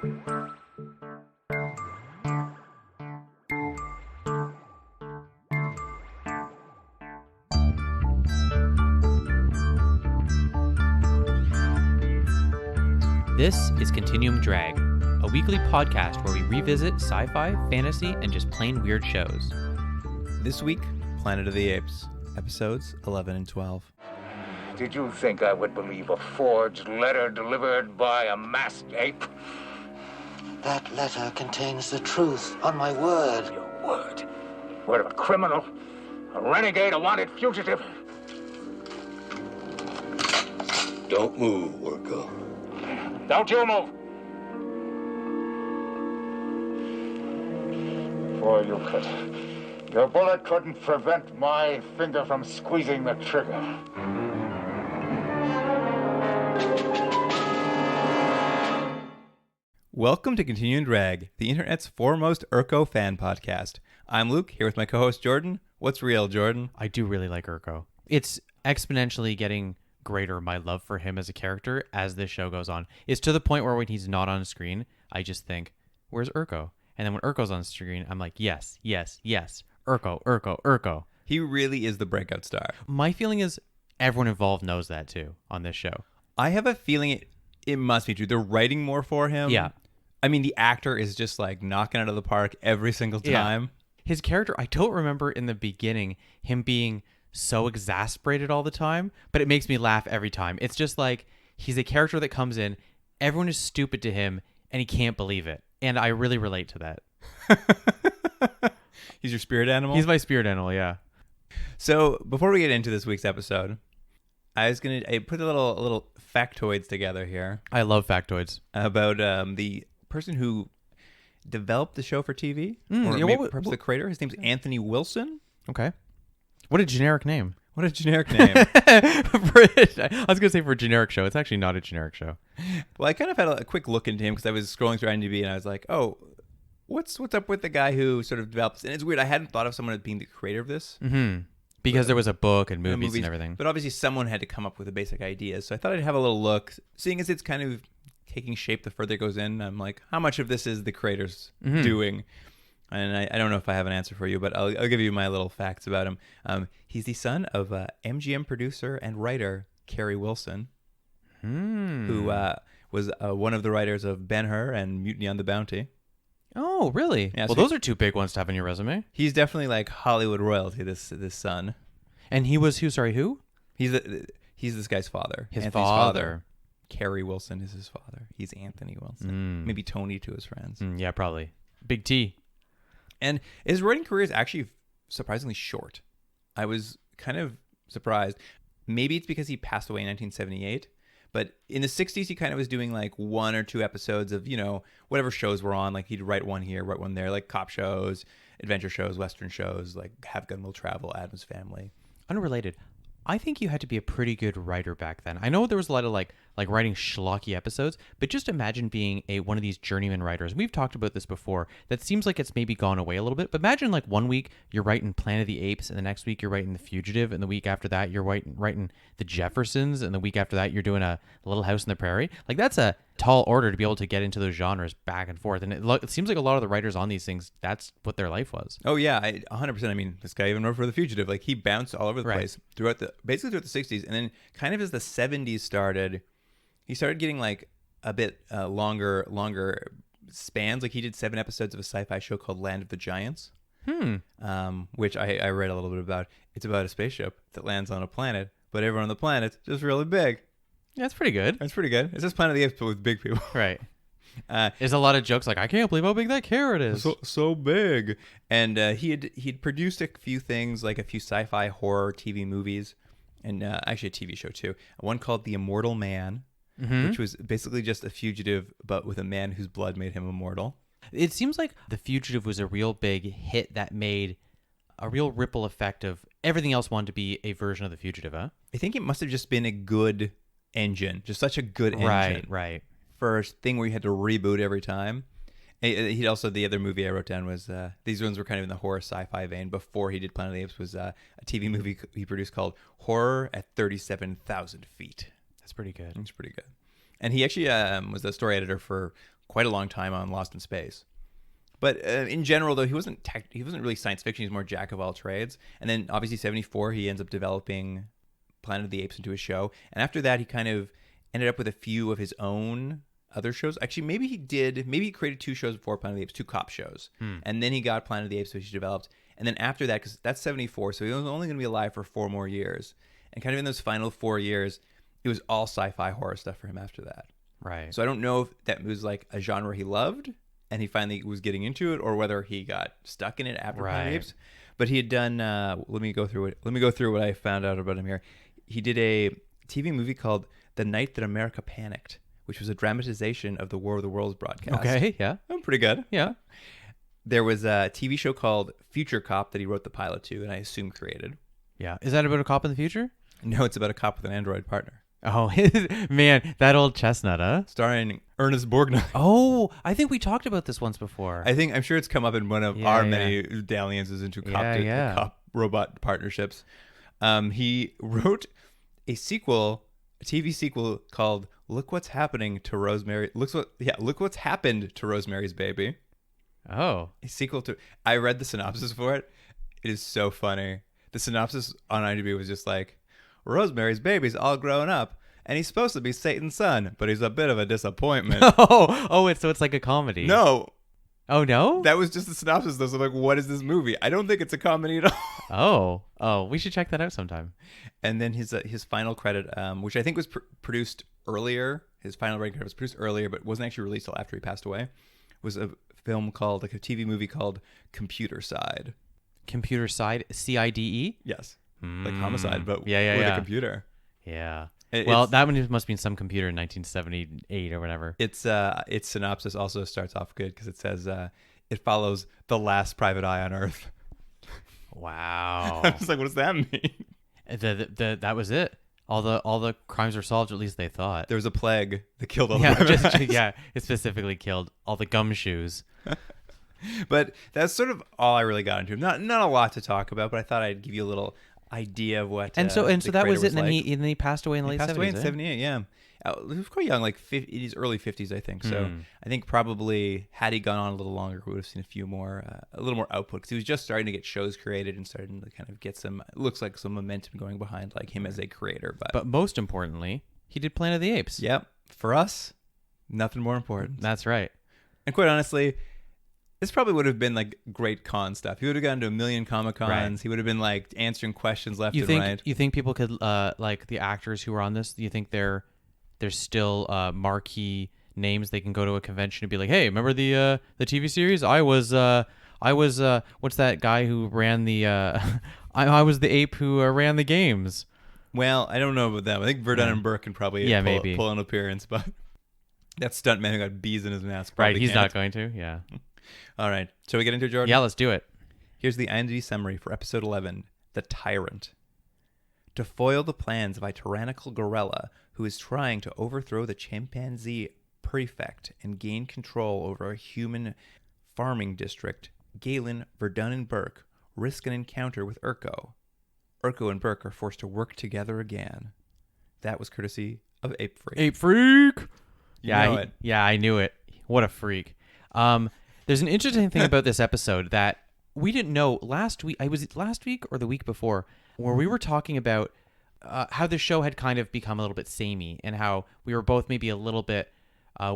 This is Continuum Drag, a weekly podcast where we revisit sci-fi, fantasy, and just plain weird shows. This week, Planet of the Apes, episodes 11 and 12. Did you think I would believe a forged letter delivered by a masked ape? That letter contains the truth, on my word. Your word? Word of a criminal? A renegade, a wanted fugitive? Don't move, Urko. Don't you move! Boy, you could. Your bullet couldn't prevent my finger from squeezing the trigger. Welcome to Continuum Drag, the internet's foremost Urko fan podcast. I'm Luke, here with my co-host Jordan. What's real, Jordan? I do really like Urko. It's exponentially getting greater, my love for him as a character as this show goes on. It's to the point where when he's not on screen, I just think, where's Urko? And then when Urko's on screen, I'm like, yes, yes, yes. Urko, Urko, Urko. He really is the breakout star. My feeling is everyone involved knows that too on this show. I have a feeling it must be true. They're writing more for him. Yeah. I mean, the actor is just like knocking out of the park every single time. Yeah. His character, I don't remember in the beginning him being so exasperated all the time, but it makes me laugh every time. It's just like he's a character that comes in, everyone is stupid to him, and he can't believe it. And I really relate to that. He's your spirit animal? He's my spirit animal, yeah. So before we get into this week's episode, I put a little factoids together here. I love factoids. About the person who developed the show for TV, perhaps the creator. His name's Anthony Wilson. Okay. What a generic name. What a generic name. I was going to say for a generic show. It's actually not a generic show. Well, I kind of had a quick look into him because I was scrolling through IMDb and I was like, oh, what's up with the guy who sort of developed this? And it's weird. I hadn't thought of someone as being the creator of this. Mm-hmm. Because there was a book and movies and everything. But obviously someone had to come up with the basic ideas. So I thought I'd have a little look. Seeing as it's kind of taking shape the further it goes in, I'm like, how much of this is the creators doing? And I don't know if I have an answer for you, but I'll give you my little facts about him. He's the son of MGM producer and writer Kerry Wilson, who was one of the writers of Ben-Hur and Mutiny on the Bounty. Oh, really? Yeah, well, those are two big ones to have on your resume. He's definitely like Hollywood royalty, this son. And he was who? Sorry, who? He's this guy's father. His Anthony's father. Kerry Wilson is his father. He's Anthony Wilson. Maybe Tony to his friends. Yeah, probably. Big T. And his writing career is actually surprisingly short. I was kind of surprised. Maybe it's because he passed away in 1978. But in the 60s, he kind of was doing like one or two episodes of, whatever shows were on. Like he'd write one here, write one there, like cop shows, adventure shows, Western shows, like Have Gun Will Travel, Addams Family. Unrelated. I think you had to be a pretty good writer back then. I know there was a lot of like writing schlocky episodes, but just imagine being one of these journeyman writers. We've talked about this before. That seems like it's maybe gone away a little bit. But imagine like one week you're writing Planet of the Apes, and the next week you're writing The Fugitive, and the week after that you're writing The Jeffersons, and the week after that you're doing a Little House on the Prairie. Like that's a tall order to be able to get into those genres back and forth. And it seems like a lot of the writers on these things, that's what their life was. Oh yeah, 100%. I mean, this guy even wrote for The Fugitive. Like he bounced all over the place basically throughout the 60s, and then kind of as the 70s started, he started getting like a bit longer spans. Like he did 7 episodes of a sci-fi show called Land of the Giants, which I read a little bit about. It's about a spaceship that lands on a planet, but everyone on the planet's just really big. Yeah, that's pretty good. That's pretty good. It's just Planet of the Apes, but with big people. Right. There's a lot of jokes like, I can't believe how big that carrot is. So big. And he'd produced a few things, like a few sci-fi horror TV movies, and actually a TV show too. One called The Immortal Man, which was basically just a fugitive, but with a man whose blood made him immortal. It seems like The Fugitive was a real big hit that made a real ripple effect of everything else wanted to be a version of The Fugitive, huh? I think it must have just been a good engine, just such a good engine. Right. First thing where you had to reboot every time. He also, the other movie I wrote down was, these ones were kind of in the horror sci-fi vein. Before he did Planet of the Apes was a TV movie he produced called Horror at 37,000 Feet. That's pretty good. It's pretty good. And he actually was the story editor for quite a long time on Lost in Space. But in general, though, he wasn't really science fiction. He's more jack of all trades. And then obviously 74, he ends up developing Planet of the Apes into a show. And after that, he kind of ended up with a few of his own other shows. Actually, maybe he created 2 shows before Planet of the Apes, 2 cop shows. And then he got Planet of the Apes, which he developed. And then after that, because that's 74, so he was only going to be alive for 4 more years. And kind of in those final 4 years, it was all sci-fi horror stuff for him after that. Right. So I don't know if that was like a genre he loved and he finally was getting into it, or whether he got stuck in it after Planet of the Apes. But he had done, let me go through what I found out about him here. He did a TV movie called The Night That America Panicked, which was a dramatization of the War of the Worlds broadcast. Okay, yeah. I'm pretty good. Yeah. There was a TV show called Future Cop that he wrote the pilot to, and I assume created. Yeah. Is that about a cop in the future? No, it's about a cop with an android partner. Oh, man, that old chestnut, huh? Starring Ernest Borgnine. Oh, I think we talked about this once before. I'm sure it's come up in one of our many dalliances into cop robot partnerships. He wrote a TV sequel called Look What's Happening to Rosemary. Look What's Happened to Rosemary's Baby. Oh. A sequel to. I read the synopsis for it. It is so funny. The synopsis on IMDb was just like, Rosemary's baby's all grown up, and he's supposed to be Satan's son, but he's a bit of a disappointment. So it's like a comedy. No. Oh, no? That was just the synopsis, though. So I'm like, what is this movie? I don't think it's a comedy at all. Oh, we should check that out sometime. And then his final credit, which I think was produced earlier, his final writing credit was produced earlier, but wasn't actually released till after he passed away, was a film called, like a TV movie called Computer Side. Computer Side, CIDE? Yes. Like Homicide, but with a computer. Yeah. That one must be in some computer in 1978 or whatever. Its synopsis also starts off good because it says it follows the last private eye on Earth. Wow. I was like, what does that mean? That was it. All the crimes were solved, or at least they thought. There was a plague that killed all the private eyes. It specifically killed all the gumshoes. But that's sort of all I really got into. Not a lot to talk about, but I thought I'd give you a little idea of what. And so that was it. And then he passed away in the late 70s. He passed away in 78. Yeah, he was quite young, like in his early 50s, I think. So I think probably had he gone on a little longer, we would have seen a little more output, because he was just starting to get shows created and starting to kind of get some momentum going behind like him as a creator. But most importantly, he did Planet of the Apes. Yep. For us, nothing more important. That's right. And quite honestly, this probably would have been like great con stuff. He would have gotten to a million Comic Cons. Right. He would have been like answering questions left and right. You think people could like the actors who were on this? Do you think they're still marquee names? They can go to a convention and be like, "Hey, remember the TV series? I was what's that guy who ran the I was the ape who ran the games." Well, I don't know about them. I think Virdon and Burke can probably pull an appearance, but that stuntman who got bees in his mask probably he's can't. not going to. Yeah. All right. Shall we get into it, Jordan? Yeah, let's do it. Here's the IMDb summary for episode 11, The Tyrant. To foil the plans of a tyrannical gorilla who is trying to overthrow the chimpanzee prefect and gain control over a human farming district, Galen, Virdon, and Burke risk an encounter with Urko. Urko and Burke are forced to work together again. That was courtesy of Ape Freak. Ape Freak! Yeah, I knew it. What a freak. There's an interesting thing about this episode that we didn't know last week. Was it last week or the week before, where we were talking about how the show had kind of become a little bit samey, and how we were both maybe a little bit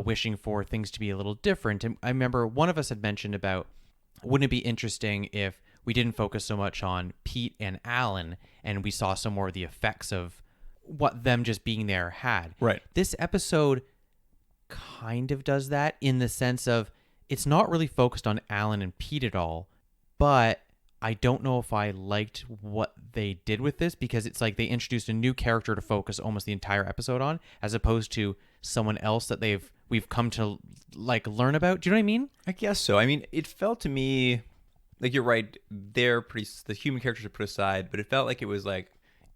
wishing for things to be a little different. And I remember one of us had mentioned about, wouldn't it be interesting if we didn't focus so much on Pete and Alan, and we saw some more of the effects of what them just being there had. Right. This episode kind of does that, in the sense of it's not really focused on Alan and Pete at all, but I don't know if I liked what they did with this, because it's like they introduced a new character to focus almost the entire episode on, as opposed to someone else that we've come to like learn about. Do you know what I mean? I guess so. I mean, it felt to me like, you're right, the human characters are put aside, but it felt like it was like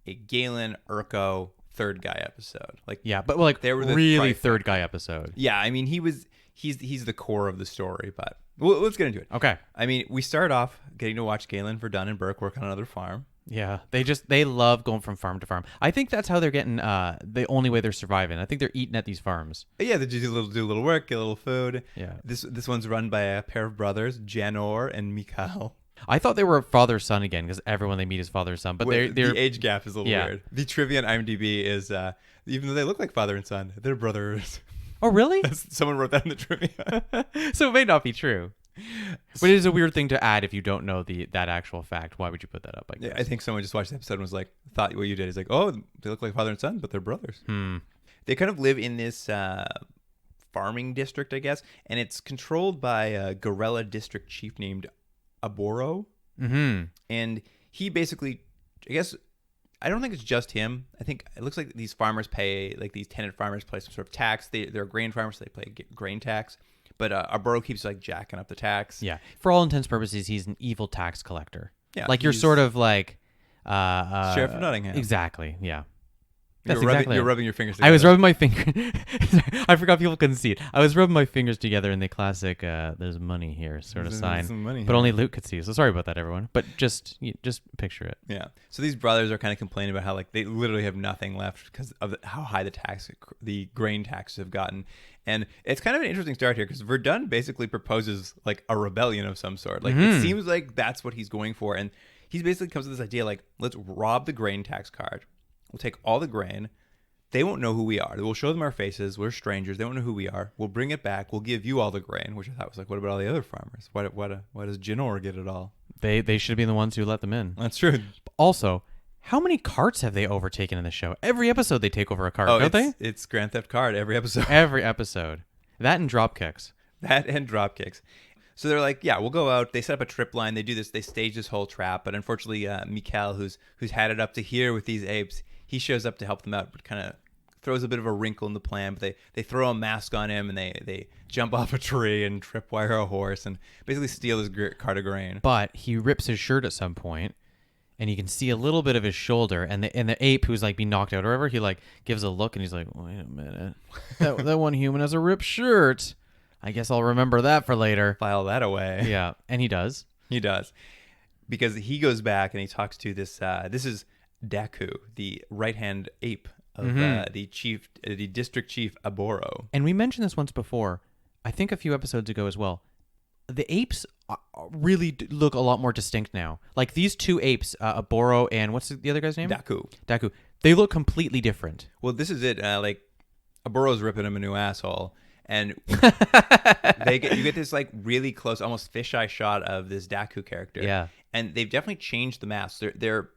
a Galen, Urko, third guy episode. Like, yeah, but like they were the really third guy episode. Yeah, I mean, he's the core of the story, but let's get into it. Okay. I mean, we start off getting to watch Galen, Virdon, and Burke work on another farm. Yeah, they love going from farm to farm. I think that's how they're getting the only way they're surviving. I think they're eating at these farms. Yeah, they do a little work, get a little food. Yeah. This one's run by a pair of brothers, Janor and Mikhail. I thought they were father son again because everyone they meet is father son, but they're the age gap is a little Yeah. weird. The trivia on IMDb is even though they look like father and son, they're brothers. Oh, really? Someone wrote that in the trivia. So it may not be true. But it is a weird thing to add if you don't know that actual fact. Why would you put that up? I guess. Yeah, I think someone just watched the episode and was like, thought what you did. He's like, oh, they look like father and son, but they're brothers. They kind of live in this farming district, I guess, and it's controlled by a guerrilla district chief named Aboro. Mm-hmm. And he basically, I guess, I don't think it's just him. I think it looks like these farmers pay, like these tenant farmers pay some sort of tax. They're grain farmers, so they pay grain tax. But Arboro keeps like jacking up the tax. Yeah. For all intents and purposes, he's an evil tax collector. Yeah, like you're sort of like Sheriff of Nottingham. Exactly. Yeah. You're That's exactly. You're rubbing your fingers together. I was rubbing my finger. I forgot people couldn't see it. I was rubbing my fingers together in the classic "there's money here" sort of There's sign, some money but here. only Luke could see. So sorry about that, everyone. But just picture it. Yeah. So these brothers are kind of complaining about how like they literally have nothing left because of how high the grain taxes have gotten. And it's kind of an interesting start here because Virdon basically proposes like a rebellion of some sort. Like it seems like that's what he's going for. And he basically comes with this idea like, let's rob the grain tax card. We'll take all the grain. They won't know who we are. We'll show them our faces. We're strangers. They won't know who we are. We'll bring it back. We'll give you all the grain, which I thought was like, what about all the other farmers? Why does Janor get it all? They should have been the ones who let them in. That's true. Also, how many carts have they overtaken in the show? Every episode they take over a cart, don't they? It's Grand Theft Card every episode. Every episode. That and drop kicks. That and drop kicks. So they're like, yeah, we'll go out. They set up a trip line. They do this. They stage this whole trap. But unfortunately, Mikhail, who's had it up to here with these apes, he shows up to help them out, but kind of throws a bit of a wrinkle in the plan. But they throw a mask on him and they jump off a tree and tripwire a horse and basically steal his cart of grain. But he rips his shirt at some point, and you can see a little bit of his shoulder. And the ape who's like being knocked out or whatever, he like gives a look and he's like, wait a minute, that one human has a ripped shirt. I guess I'll remember that for later. File that away. Yeah, and he does. He does. Because he goes back and he talks to this, this is Daku, the right-hand ape of the district chief Aboro. And we mentioned this once before, I think a few episodes ago as well. The apes really look a lot more distinct now. Like these two apes, Aboro and what's the other guy's name? Daku. They look completely different. Well, this is it. Like, Aboro's ripping him a new asshole. And you get this like really close, almost fisheye shot of this Daku character. Yeah. And they've definitely changed the masks. They're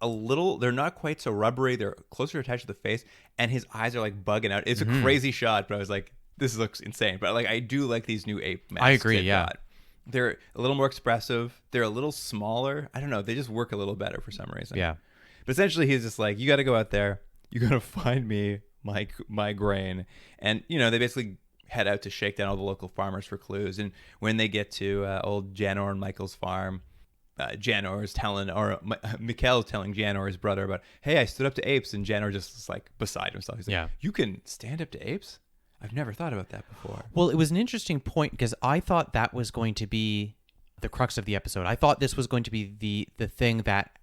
not quite so rubbery. They're closer attached to the face, and his eyes are like bugging out. It's a crazy shot, but I was like, this looks insane. But like, I do like these new ape masks. I agree. Yeah. They're a little more expressive. They're a little smaller. I don't know. They just work a little better for some reason. Yeah. But essentially, he's just like, you got to go out there. You got to find me my grain. And, you know, they basically head out to shake down all the local farmers for clues. And when they get to old Janor and Michael's farm, Janor is Mikhail is telling Janor, his brother, about, hey, I stood up to apes. And Janor just is like beside himself. He's like, you can stand up to apes? I've never thought about that before. Well, it was an interesting point because I thought that was going to be the crux of the episode. I thought this was going to be the thing that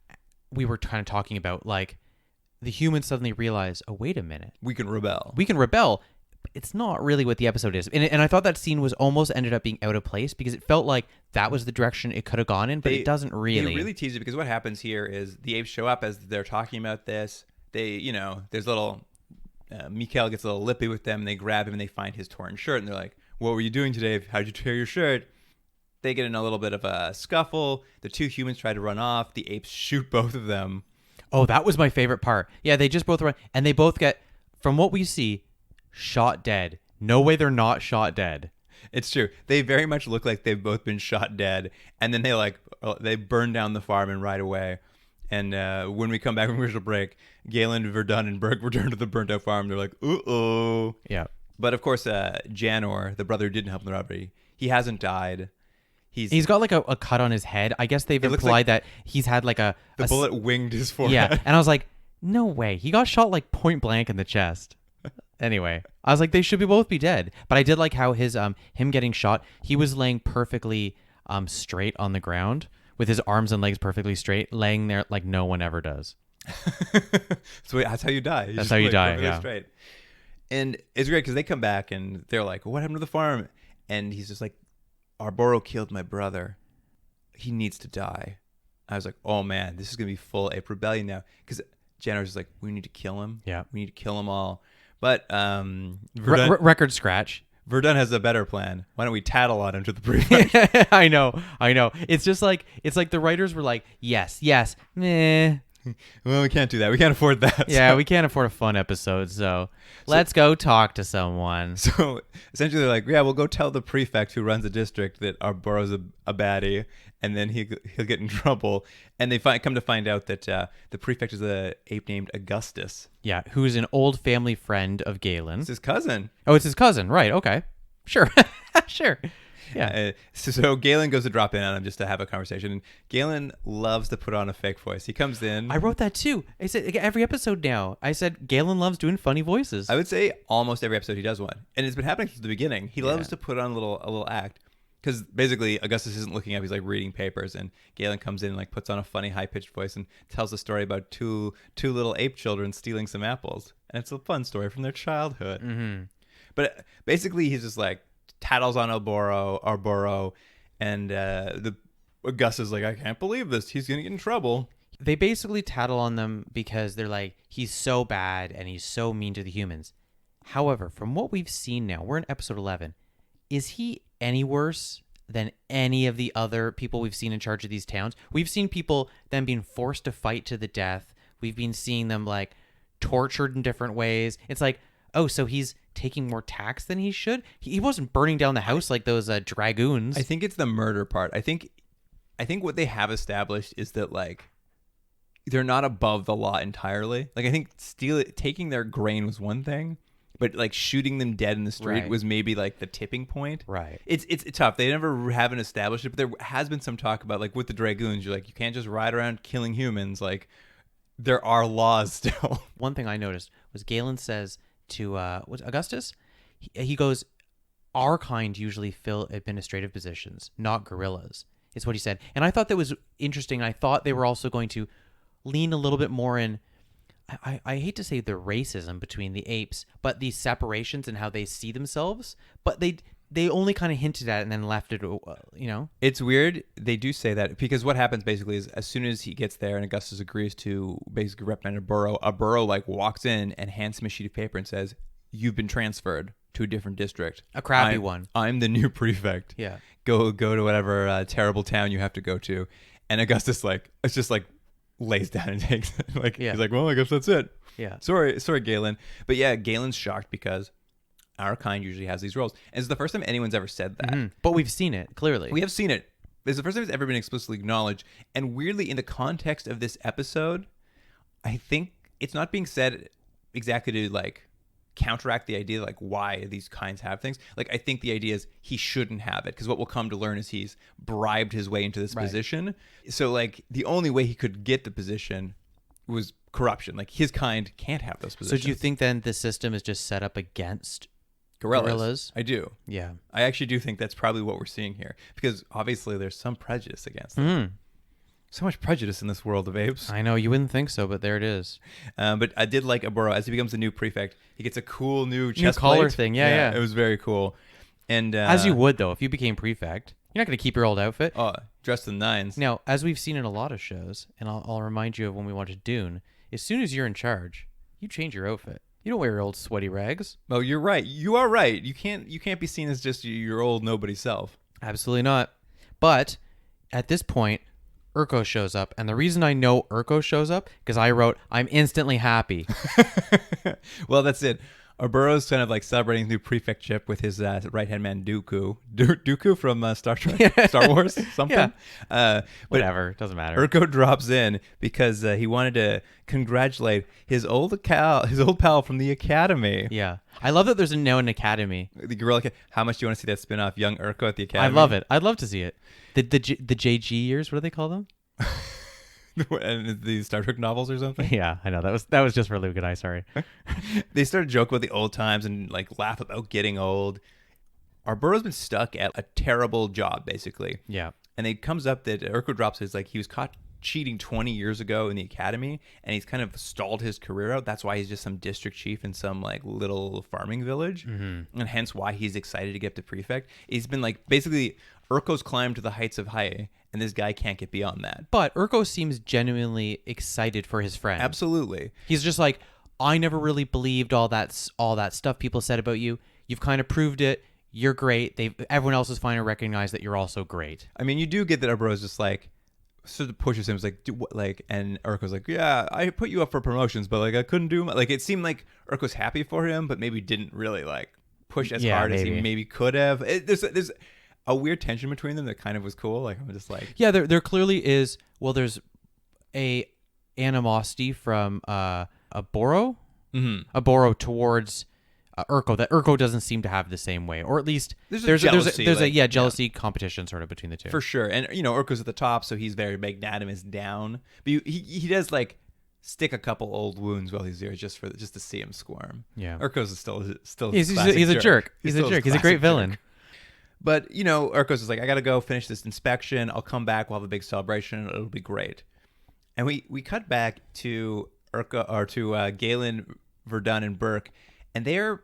we were kind of talking about. Like, the humans suddenly realize, oh, wait a minute. We can rebel. It's not really what the episode is. And I thought that scene was almost ended up being out of place because it felt like that was the direction it could have gone in, but it doesn't really. They really tease it because what happens here is the apes show up as they're talking about this. They, you know, there's little... Mikhail gets a little lippy with them. And they grab him and they find his torn shirt. And they're like, what were you doing today? How'd you tear your shirt? They get in a little bit of a scuffle. The two humans try to run off. The apes shoot both of them. Oh, that was my favorite part. Yeah, they just both run. And they both get, from what we see, shot dead. No way they're not shot dead. It's true. They very much look like they've both been shot dead. And then they burn down the farm and ride away. And when we come back from commercial break, Galen, Virdon, and Burke return to the burnt out farm. They're like, uh-oh. Yeah. But of course, Janor, the brother who didn't help in the robbery, he hasn't died. He's got like a cut on his head. I guess they've implied that he's had like the bullet winged his forehead. Yeah. And I was like, no way. He got shot like point blank in the chest. Anyway, I was like, they should both be dead. But I did like how his him getting shot, he was laying perfectly straight on the ground, with his arms and legs perfectly straight, laying there like no one ever does. So that's how you die. You That's just how you lay die, perfectly yeah. Straight. And it's great because they come back and they're like, "What happened to the farm?" And he's just like, "Arboro killed my brother. He needs to die." I was like, "Oh man, this is gonna be full ape rebellion now." Because Jenner's just like, "We need to kill him. Yeah. We need to kill them all." But Virdon, Record scratch. Virdon has a better plan. Why don't we tattle on him to the prefect? I know. It's just like the writers were like, yes, meh. Well, we can't do that. We can't afford that. Yeah, So- we can't afford a fun episode, so let's go talk to someone. So essentially, they're like, "Yeah, we'll go tell the prefect who runs the district that Arboro's a baddie, and then he'll get in trouble." And they come to find out that the prefect is a ape named Augustus. Yeah, who's an old family friend of Galen. It's his cousin. Oh, it's his cousin, right? Okay, sure, sure. Yeah, So Galen goes to drop in on him just to have a conversation. And Galen loves to put on a fake voice. He comes in. I wrote that too. I said every episode now. I said Galen loves doing funny voices. I would say almost every episode he does one, and it's been happening since the beginning. He loves to put on a little act. Because basically Augustus isn't looking up; he's like reading papers, and Galen comes in and like puts on a funny high pitched voice and tells a story about two little ape children stealing some apples, and it's a fun story from their childhood. Mm-hmm. But basically, he's just like tattles on Arboro, and the Augustus is like, "I can't believe this. He's gonna get in trouble." They basically tattle on them because they're like, he's so bad and he's so mean to the humans. However, from what we've seen now, we're in episode 11. Is he any worse than any of the other people we've seen in charge of these towns? We've seen people then being forced to fight to the death. We've been seeing them like tortured in different ways. It's like, oh, so he's taking more tax than he should? He wasn't burning down the house like those dragoons. I think it's the murder part. I think what they have established is that like they're not above the law entirely. Like I think taking their grain was one thing, but like shooting them dead in the street Right. was maybe like the tipping point. Right. It's tough. They never haven't established it, but there has been some talk about like with the dragoons. You're like, you can't just ride around killing humans. Like there are laws still. One thing I noticed was Galen says to was Augustus, he goes, our kind usually fill administrative positions, not gorillas. Is what he said, and I thought that was interesting. I thought they were also going to lean a little bit more in. I hate to say the racism between the apes, but these separations and how they see themselves. But they only kind of hinted at it and then left it. It's weird. They do say that because what happens basically is as soon as he gets there and Augustus agrees to basically reprimand Arboro like walks in and hands him a sheet of paper and says, "You've been transferred to a different district. A crappy one. I'm the new prefect. Yeah. Go to whatever terrible town you have to go to." And Augustus like it's just like lays down and takes it. Like Yeah. he's like, "Well, I guess that's it." Yeah. Sorry, Galen. But yeah, Galen's shocked because our kind usually has these roles. And it's the first time anyone's ever said that. Mm. But we've seen it clearly. We have seen it. It's the first time it's ever been explicitly acknowledged. And weirdly, in the context of this episode, I think it's not being said exactly to like counteract the idea like why these kinds have things. Like I think the idea is he shouldn't have it because what we'll come to learn is he's bribed his way into this position. So like the only way he could get the position was corruption. Like his kind can't have those positions. So do you think then the system is just set up against gorillas? I do. Yeah. I actually do think that's probably what we're seeing here because obviously there's some prejudice against them. So much prejudice in this world of apes. I know you wouldn't think so, but there it is. But I did like Arboro as he becomes the new prefect. He gets a cool new chest collar plate. thing. Yeah. It was very cool. And As you would though, if you became prefect, you're not going to keep your old outfit. Oh, dressed in nines. Now, as we've seen in a lot of shows, and I'll remind you of when we watched Dune, as soon as you're in charge, you change your outfit. You don't wear your old sweaty rags. Oh, you're right. You are right. You can't be seen as just your old nobody self. Absolutely not. But at this point, Urko shows up, and the reason I know Urko shows up because I wrote, "I'm instantly happy." Well, that's it. Arboro's kind of like celebrating his new prefectship with his right-hand man Dooku. Dooku from Star Trek, Star Wars, something. But Whatever, doesn't matter. Urko drops in because he wanted to congratulate his old pal from the academy. Yeah, I love that there's now an academy. The Gorilla. How much do you want to see that spin-off, Young Urko at the academy? I love it. I'd love to see it. The JG years. What do they call them? And the Star Trek novels or something. Yeah, I know that was just for Luke and I. Sorry. They started joke about the old times and like laugh about getting old. Arboro's been stuck at a terrible job basically. Yeah. And it comes up that Urko drops is like he was caught cheating 20 years ago in the academy, and he's kind of stalled his career out. That's why he's just some district chief in some like little farming village, and hence why he's excited to get to prefect. He's been like basically Urko's climbed to the heights of high, and this guy can't get beyond that. But Urko seems genuinely excited for his friend. Absolutely. He's just like, I never really believed all that stuff people said about you. You've kind of proved it. You're great. Everyone else is finally recognized that you're also great. I mean, you do get that Urko's just like sort of pushes him. It's like, and Urko's like, yeah, I put you up for promotions, but like I couldn't do like it seemed like Urko's happy for him, but maybe didn't really like push as hard as he maybe could have. There's a weird tension between them that kind of was cool. Like I'm just like, yeah, there clearly is. Well, there's a animosity from a Boro towards Urko that Urko doesn't seem to have the same way, or at least there's a jealousy competition sort of between the two for sure. And Urko's at the top, so he's very magnanimous down, but he does like stick a couple old wounds while he's there just to see him squirm. Yeah, Urko's still he's a jerk. He's a jerk. He's a great villain. Jerk. But Urko's is like, I gotta go finish this inspection. I'll come back. We'll have a big celebration. It'll be great. And we cut back to Urko or to Galen, Virdon, and Burke, and they're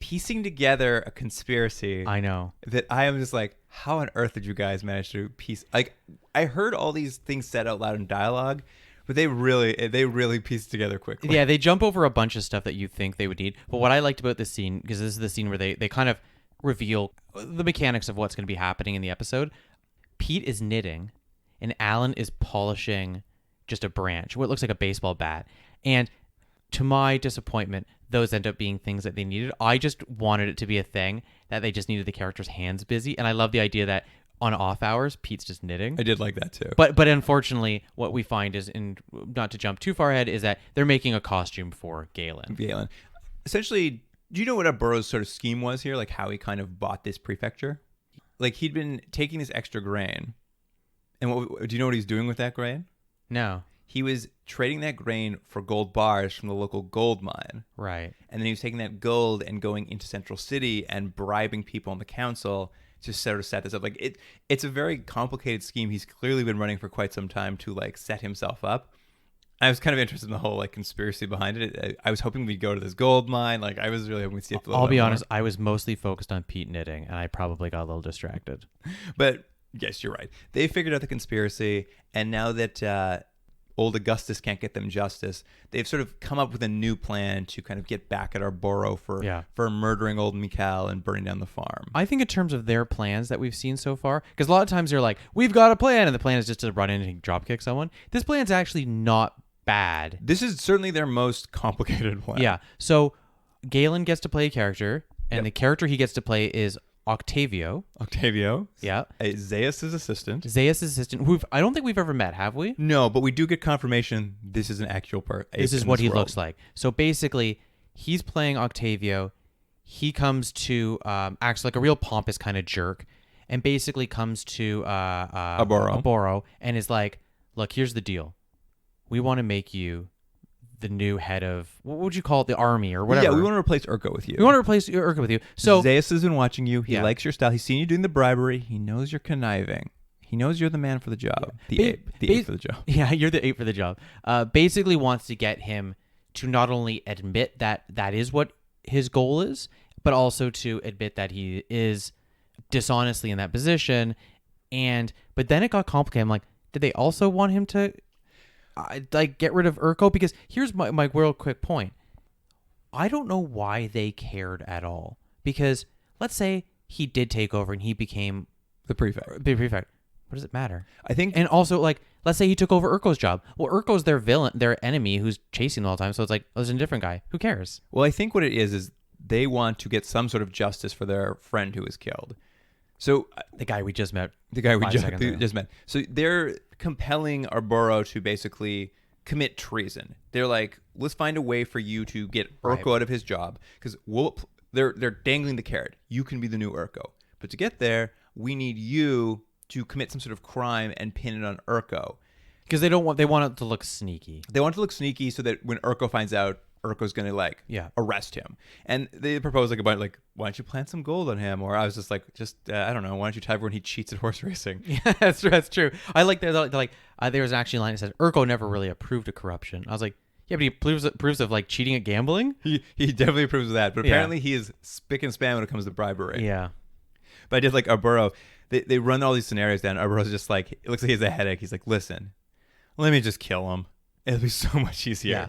piecing together a conspiracy. I know that I am just like, how on earth did you guys manage to piece? Like, I heard all these things said out loud in dialogue, but they really pieced together quickly. Yeah, they jump over a bunch of stuff that you think they would need. But what I liked about this scene, because this is the scene where they kind of reveal the mechanics of what's going to be happening in the episode. Pete is knitting, and Alan is polishing just a branch, what looks like a baseball bat. And to my disappointment, those end up being things that they needed. I just wanted it to be a thing that they just needed the characters' hands busy. And I love the idea that on off hours, Pete's just knitting. I did like that too. But unfortunately, what we find is, not to jump too far ahead, is that they're making a costume for Galen. Essentially, do you know what Burrow's sort of scheme was here? Like how he kind of bought this prefecture? Like he'd been taking this extra grain. And do you know what he's doing with that grain? No. He was trading that grain for gold bars from the local gold mine. Right. And then he was taking that gold and going into Central City and bribing people on the council to sort of set this up. Like it's a very complicated scheme. He's clearly been running for quite some time to like set himself up. I was kind of interested in the whole like conspiracy behind it. I was hoping we'd go to this gold mine. Like I was really hoping we'd see it. I'll be honest. I was mostly focused on Pete knitting, and I probably got a little distracted. But yes, you're right. They figured out the conspiracy, and now that old Augustus can't get them justice, they've sort of come up with a new plan to kind of get back at our Boro for murdering old Mikhail and burning down the farm. I think in terms of their plans that we've seen so far, because a lot of times they're like, we've got a plan, and the plan is just to run in and dropkick someone. This plan's actually not bad. This is certainly their most complicated plan. Yeah. So Galen gets to play a character, and the character he gets to play is Octavio. Yeah. Zaius' assistant. Who I don't think we've ever met, have we? No, but we do get confirmation this is an actual person. This is what he looks like. So basically, he's playing Octavio. He comes to acts like a real pompous kind of jerk, and basically comes to a Boro and is like, look, here's the deal. We want to make you the new head of, what would you call it, the army or whatever. Yeah, we want to replace Urko with you. So Zaius has been watching you. He likes your style. He's seen you doing the bribery. He knows you're conniving. He knows you're the man for the job. The ape for the job. Yeah, you're the ape for the job. Basically wants to get him to not only admit that is what his goal is, but also to admit that he is dishonestly in that position. But then it got complicated. I'm like, did they also want him to get rid of Urko? Because here's my real quick point. I don't know why they cared at all. Because let's say he did take over and he became the prefect. What does it matter? I think, and also let's say he took over Urko's job. Well, Urko's their villain, their enemy who's chasing them all the time. So it's like, there's a different guy. Who cares? Well, I think what it is they want to get some sort of justice for their friend who was killed. So the guy we just met. Just met. So they're compelling Arboro to basically commit treason. They're like, let's find a way for you to get Urko out of his job, because they're dangling the carrot. You can be the new Urko, but to get there, we need you to commit some sort of crime and pin it on Urko, because they want it to look sneaky. They want it to look sneaky so that when Urko finds out, Urko's going to like Yeah. arrest him. And they propose like a bunch like, why don't you plant some gold on him? Or I was just like, I don't know, why don't you tell everyone he cheats at horse racing? Yeah, that's true. I like there was actually a line that said Urko never really approved of corruption. I was like, yeah, but he approves of like cheating at gambling. He definitely approves of that. But Yeah. apparently he is spick and span when it comes to bribery. Yeah. But I did like Arburo. They run all these scenarios down. Arburo's just like, it looks like he has a headache. He's like, listen, let me just kill him. It'll be so much easier. Yeah.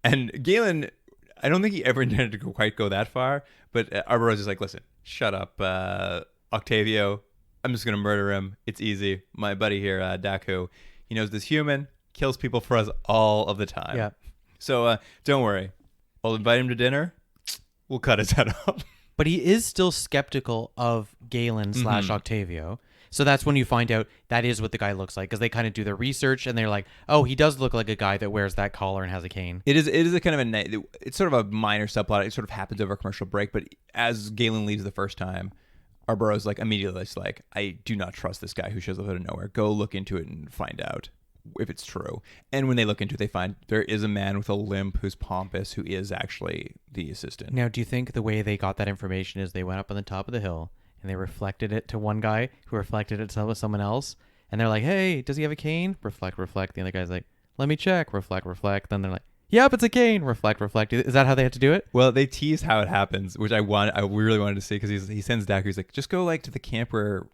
And Galen, I don't think he ever intended to quite go that far. But Arburo's just like, listen, shut up, Octavio. I'm just going to murder him. It's easy. My buddy here, Daku, he knows this human, kills people for us all of the time. Yeah. So don't worry. I'll invite him to dinner. We'll cut his head off. But he is still skeptical of Galen / Octavio. So that's when you find out that is what the guy looks like, because they kind of do their research and they're like, oh, he does look like a guy that wears that collar and has a cane. It is a kind of it's sort of a minor subplot. It sort of happens over a commercial break, but as Galen leaves the first time, Arburo's like immediately just like, I do not trust this guy who shows up out of nowhere. Go look into it and find out if it's true. And when they look into it, they find there is a man with a limp who's pompous who is actually the assistant. Now, do you think the way they got that information is they went up on the top of the hill and they reflected it to one guy who reflected it to someone else? And they're like, hey, does he have a cane? Reflect. The other guy's like, let me check. Reflect. Then they're like, yep, it's a cane. Reflect. Is that how they had to do it? Well, they tease how it happens, which I really wanted to see, because he sends Daku. He's like, just go like to the camp where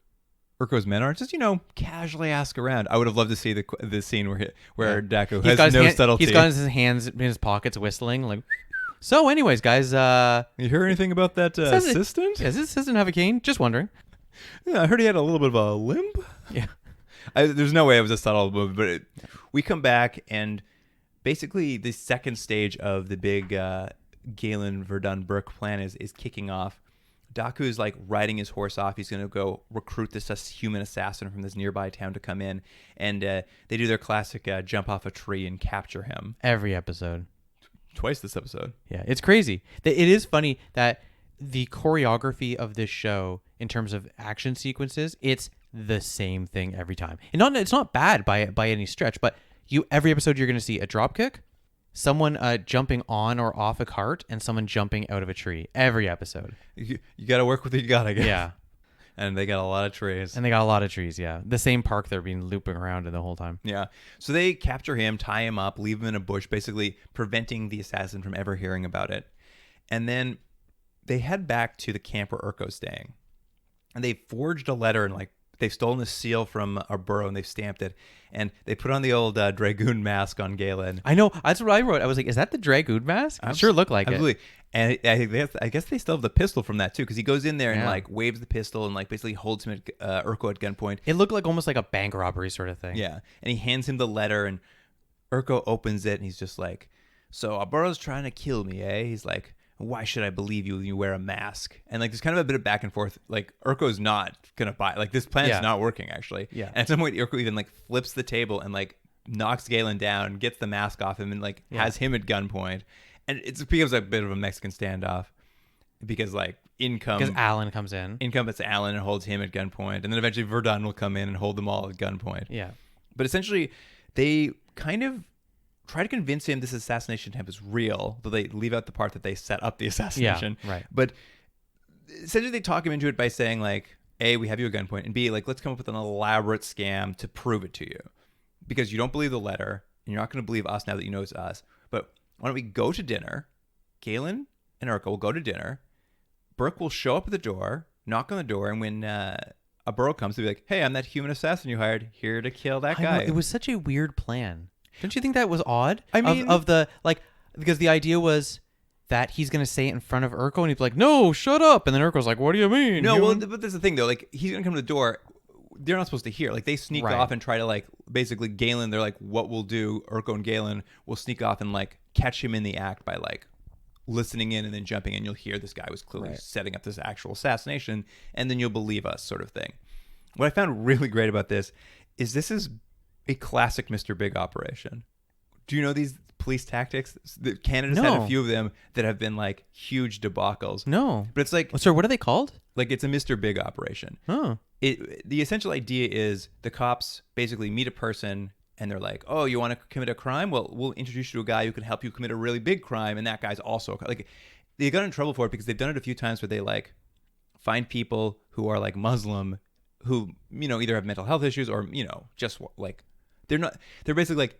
Urko's men are. Just, casually ask around. I would have loved to see the scene where Daku has no subtlety. He's got his hands in his pockets whistling. Like, so anyways, guys. You hear anything about that assistant? Does this assistant have a cane? Just wondering. Yeah, I heard he had a little bit of a limp. Yeah. There's no way it was a subtle move, but we come back and basically the second stage of the big Galen Virdon Burke plan is kicking off. Daku's like riding his horse off. He's going to go recruit this human assassin from this nearby town to come in. And they do their classic jump off a tree and capture him. Every episode. Twice this episode. Yeah, it's crazy. It is funny that the choreography of this show, in terms of action sequences, it's the same thing every time. And it's not bad by any stretch, but every episode you're going to see a drop kick, someone jumping on or off a cart, and someone jumping out of a tree. Every episode. You got to work with what you got, I guess. Yeah. And they got a lot of trees. Yeah. The same park they're being looping around in the whole time. Yeah. So they capture him, tie him up, leave him in a bush, basically preventing the assassin from ever hearing about it. And then they head back to the camp where Urko's staying. And they forged a letter and they've stolen a seal from Arburo and they've stamped it. And they put on the old Dragoon mask on Galen. I know. That's what I wrote. I was like, is that the Dragoon mask? It sure looked like absolutely. it. And I guess they still have the pistol from that too, because he goes in there and waves the pistol and basically holds him at Urko at gunpoint. It looked like almost like a bank robbery sort of thing. Yeah. And he hands him the letter and Urko opens it and he's just like, so Arburo's trying to kill me, eh? He's like, why should I believe you when you wear a mask? And there's kind of a bit of back and forth. Urko's not gonna buy. This plan's not working actually. Yeah. And at some point, Urko even flips the table and knocks Galen down, gets the mask off him, and has him at gunpoint. And it becomes a bit of a Mexican standoff because because Alan comes in. It's Alan and holds him at gunpoint, and then eventually Virdon will come in and hold them all at gunpoint. Yeah. But essentially, they kind of try to convince him this assassination attempt is real, but they leave out the part that they set up the assassination. Yeah, right. But essentially they talk him into it by saying A, we have you at gunpoint, and B, let's come up with an elaborate scam to prove it to you. Because you don't believe the letter, and you're not going to believe us now that you know it's us. But why don't we go to dinner? Galen and Urko will go to dinner. Burke will show up at the door, knock on the door, and when Arburo comes, they'll be like, hey, I'm that human assassin you hired, here to kill that guy. I know, it was such a weird plan. Don't you think that was odd? I mean, because the idea was that he's going to say it in front of Urko and he's like, no, shut up. And then Urko's like, what do you mean? No, but there's the thing though. He's going to come to the door. They're not supposed to hear. They sneak off and try to basically Galen. They're like, what we'll do, Urko and Galen will sneak off and catch him in the act by listening in and then jumping in. You'll hear this guy was clearly setting up this actual assassination, and then you'll believe us, sort of thing. What I found really great about this is a classic Mr. Big operation. Do you know these police tactics? Canada's had a few of them that have been huge debacles. No. But it's sorry, what are they called? It's a Mr. Big operation. Oh. The essential idea is the cops basically meet a person and they're like, oh, you want to commit a crime? Well, we'll introduce you to a guy who can help you commit a really big crime, and that guy's also like, they got in trouble for it because they've done it a few times where they like find people who are like Muslim who, you know, either have mental health issues or, you know, just like they're basically like,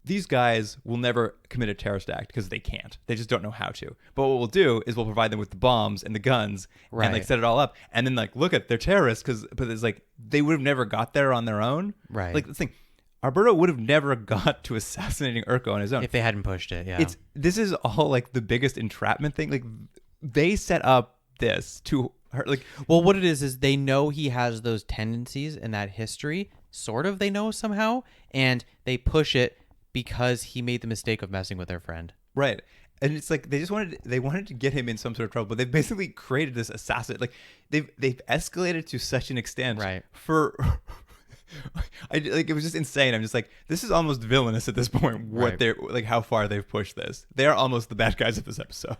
these guys will never commit a terrorist act because they can't. They just don't know how to. But what we'll do is we'll provide them with the bombs and the guns and like set it all up. And then like, look at, they're terrorists but it's like, they would have never got there on their own. Right. Like the thing, Alberto would have never got to assassinating Urko on his own. If they hadn't pushed it, yeah. This is all like the biggest entrapment thing. Like they set up this to her. Like, well, what it is they know he has those tendencies and that history, sort of, they know somehow, and they push it because he made the mistake of messing with their friend. Right. And it's like they wanted to get him in some sort of trouble, but they've basically created this assassin. Like they've escalated to such an extent, right? For it was just insane. I'm just like, this is almost villainous at this point. What they're like, how far they've pushed this. They are almost the bad guys of this episode.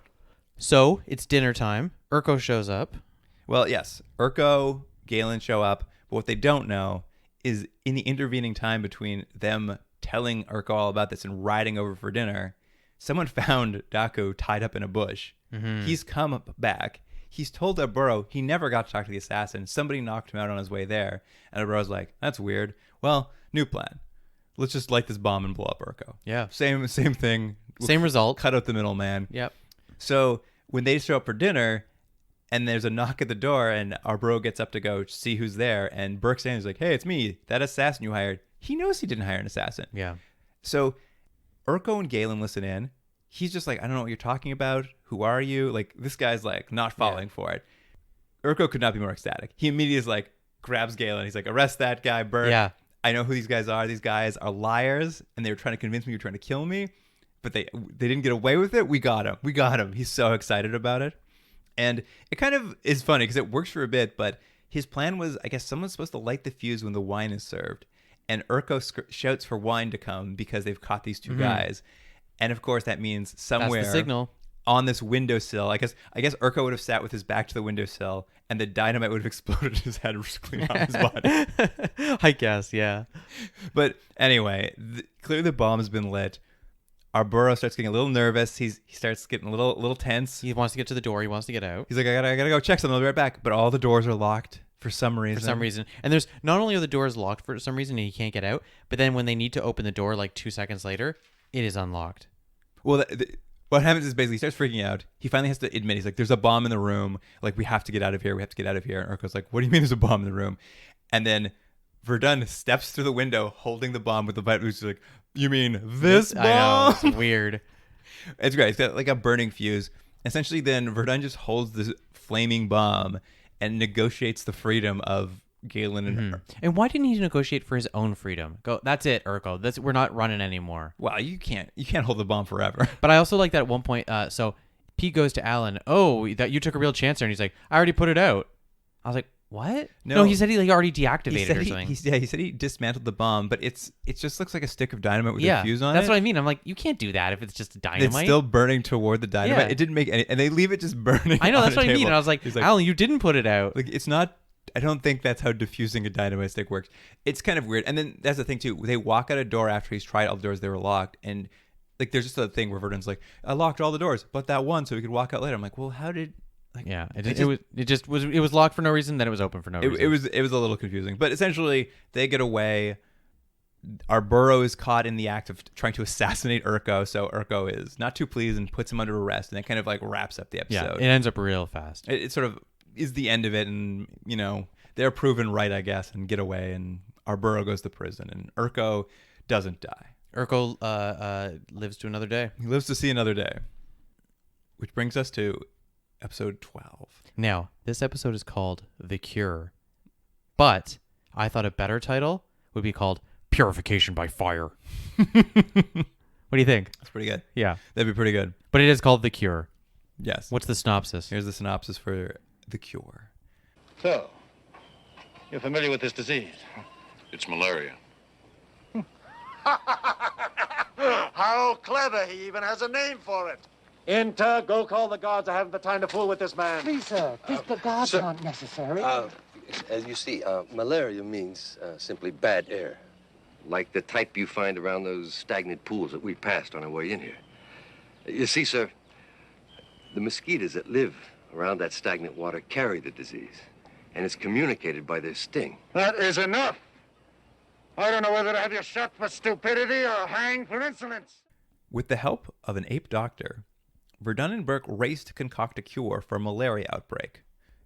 So it's dinner time. Urko shows up. Well, yes, Urko, Galen show up, but what they don't know is in the intervening time between them telling Urko all about this and riding over for dinner, someone found Daku tied up in a bush. Mm-hmm. He's come back. He's told Aburo he never got to talk to the assassin. Somebody knocked him out on his way there. And Aburo's like, that's weird. Well, new plan. Let's just light this bomb and blow up Urko. Yeah. Same thing. Same result. Cut out the middleman. Yep. So when they show up for dinner and there's a knock at the door and Aburo gets up to go see who's there, and Burke Sanders is like, hey, it's me, that assassin you hired. He knows he didn't hire an assassin. Yeah. So Urko and Galen listen in. He's just like, I don't know what you're talking about. Who are you? Like, this guy's like not falling for it. Urko could not be more ecstatic. He immediately is like, grabs Galen. He's like, arrest that guy, Bert. Yeah. I know who these guys are. These guys are liars, and they were trying to convince me you're trying to kill me, but they didn't get away with it. We got him. We got him. He's so excited about it. And it kind of is funny because it works for a bit, but his plan was, I guess someone's supposed to light the fuse when the wine is served. And Urko shouts for wine to come because they've caught these two guys. And of course, that means somewhere That's the signal. On this windowsill. I guess Urko would have sat with his back to the windowsill, and the dynamite would have exploded his head clean on his body. I guess, yeah. But anyway, clearly the bomb has been lit. Arburo starts getting a little nervous. He starts getting a little tense. He wants to get to the door. He wants to get out. He's like, I gotta go check something. I'll be right back. But all the doors are locked for some reason. And there's not only are the doors locked for some reason and he can't get out, but then when they need to open the door like 2 seconds later, it is unlocked. Well, what happens is basically he starts freaking out. He finally has to admit, he's like, there's a bomb in the room. Like, we have to get out of here. We have to get out of here. And Urko's like, what do you mean there's a bomb in the room? And then Virdon steps through the window holding the bomb with the button. He's like, you mean this bomb? I know, it's weird. It's great. It's got like a burning fuse. Essentially, then Virdon just holds this flaming bomb and negotiates the freedom of Galen and her. And why didn't he negotiate for his own freedom? Go, that's it, Urko. We're not running anymore. Well, you can't hold the bomb forever. But I also like that at one point. So Pete goes to Alan. Oh, that you took a real chance there, and he's like, I already put it out. I was like, what? No, he said he like already deactivated it or something. He said he dismantled the bomb, but it just looks like a stick of dynamite with a fuse on it. That's what I mean. I'm like, you can't do that if it's just dynamite. It's still burning toward the dynamite. Yeah. It didn't make any, and they leave it just burning. I know, that's what I mean. And I was like, Alan, you didn't put it out. Like, it's not. I don't think that's how diffusing a dynamite stick works. It's kind of weird. And then that's the thing too. They walk out a door after he's tried all the doors. They were locked, and like there's just a thing where Verdon's like, I locked all the doors, but that one, so we could walk out later. I'm like, well, how did? Like, yeah, it was locked for no reason. Then it was open for no reason. It was a little confusing, but essentially they get away. Arburo is caught in the act of trying to assassinate Urko, so Urko is not too pleased and puts him under arrest, and that kind of like wraps up the episode. Yeah, it ends up real fast. It sort of is the end of it, and you know they're proven right, I guess, and get away, and Arburo goes to prison, and Urko doesn't die. Urko lives to another day. He lives to see another day, which brings us to episode 12. Now, this episode is called The Cure, but I thought a better title would be called Purification by Fire. What do you think? That's pretty good. Yeah. That'd be pretty good. But it is called The Cure. Yes. What's the synopsis? Here's the synopsis for The Cure. So, you're familiar with this disease? It's malaria. How clever. He even has a name for it. Inter, go call the guards. I haven't the time to fool with this man. Please, sir. The guards aren't necessary. As you see, malaria means simply bad air. like the type you find around those stagnant pools that we passed on our way in here. You see, sir, the mosquitoes that live around that stagnant water carry the disease, and it's communicated by their sting. That is enough. I don't know whether to have you shot for stupidity or hanged for insolence. With the help of an ape doctor, Virdon and Burke race to concoct a cure for a malaria outbreak.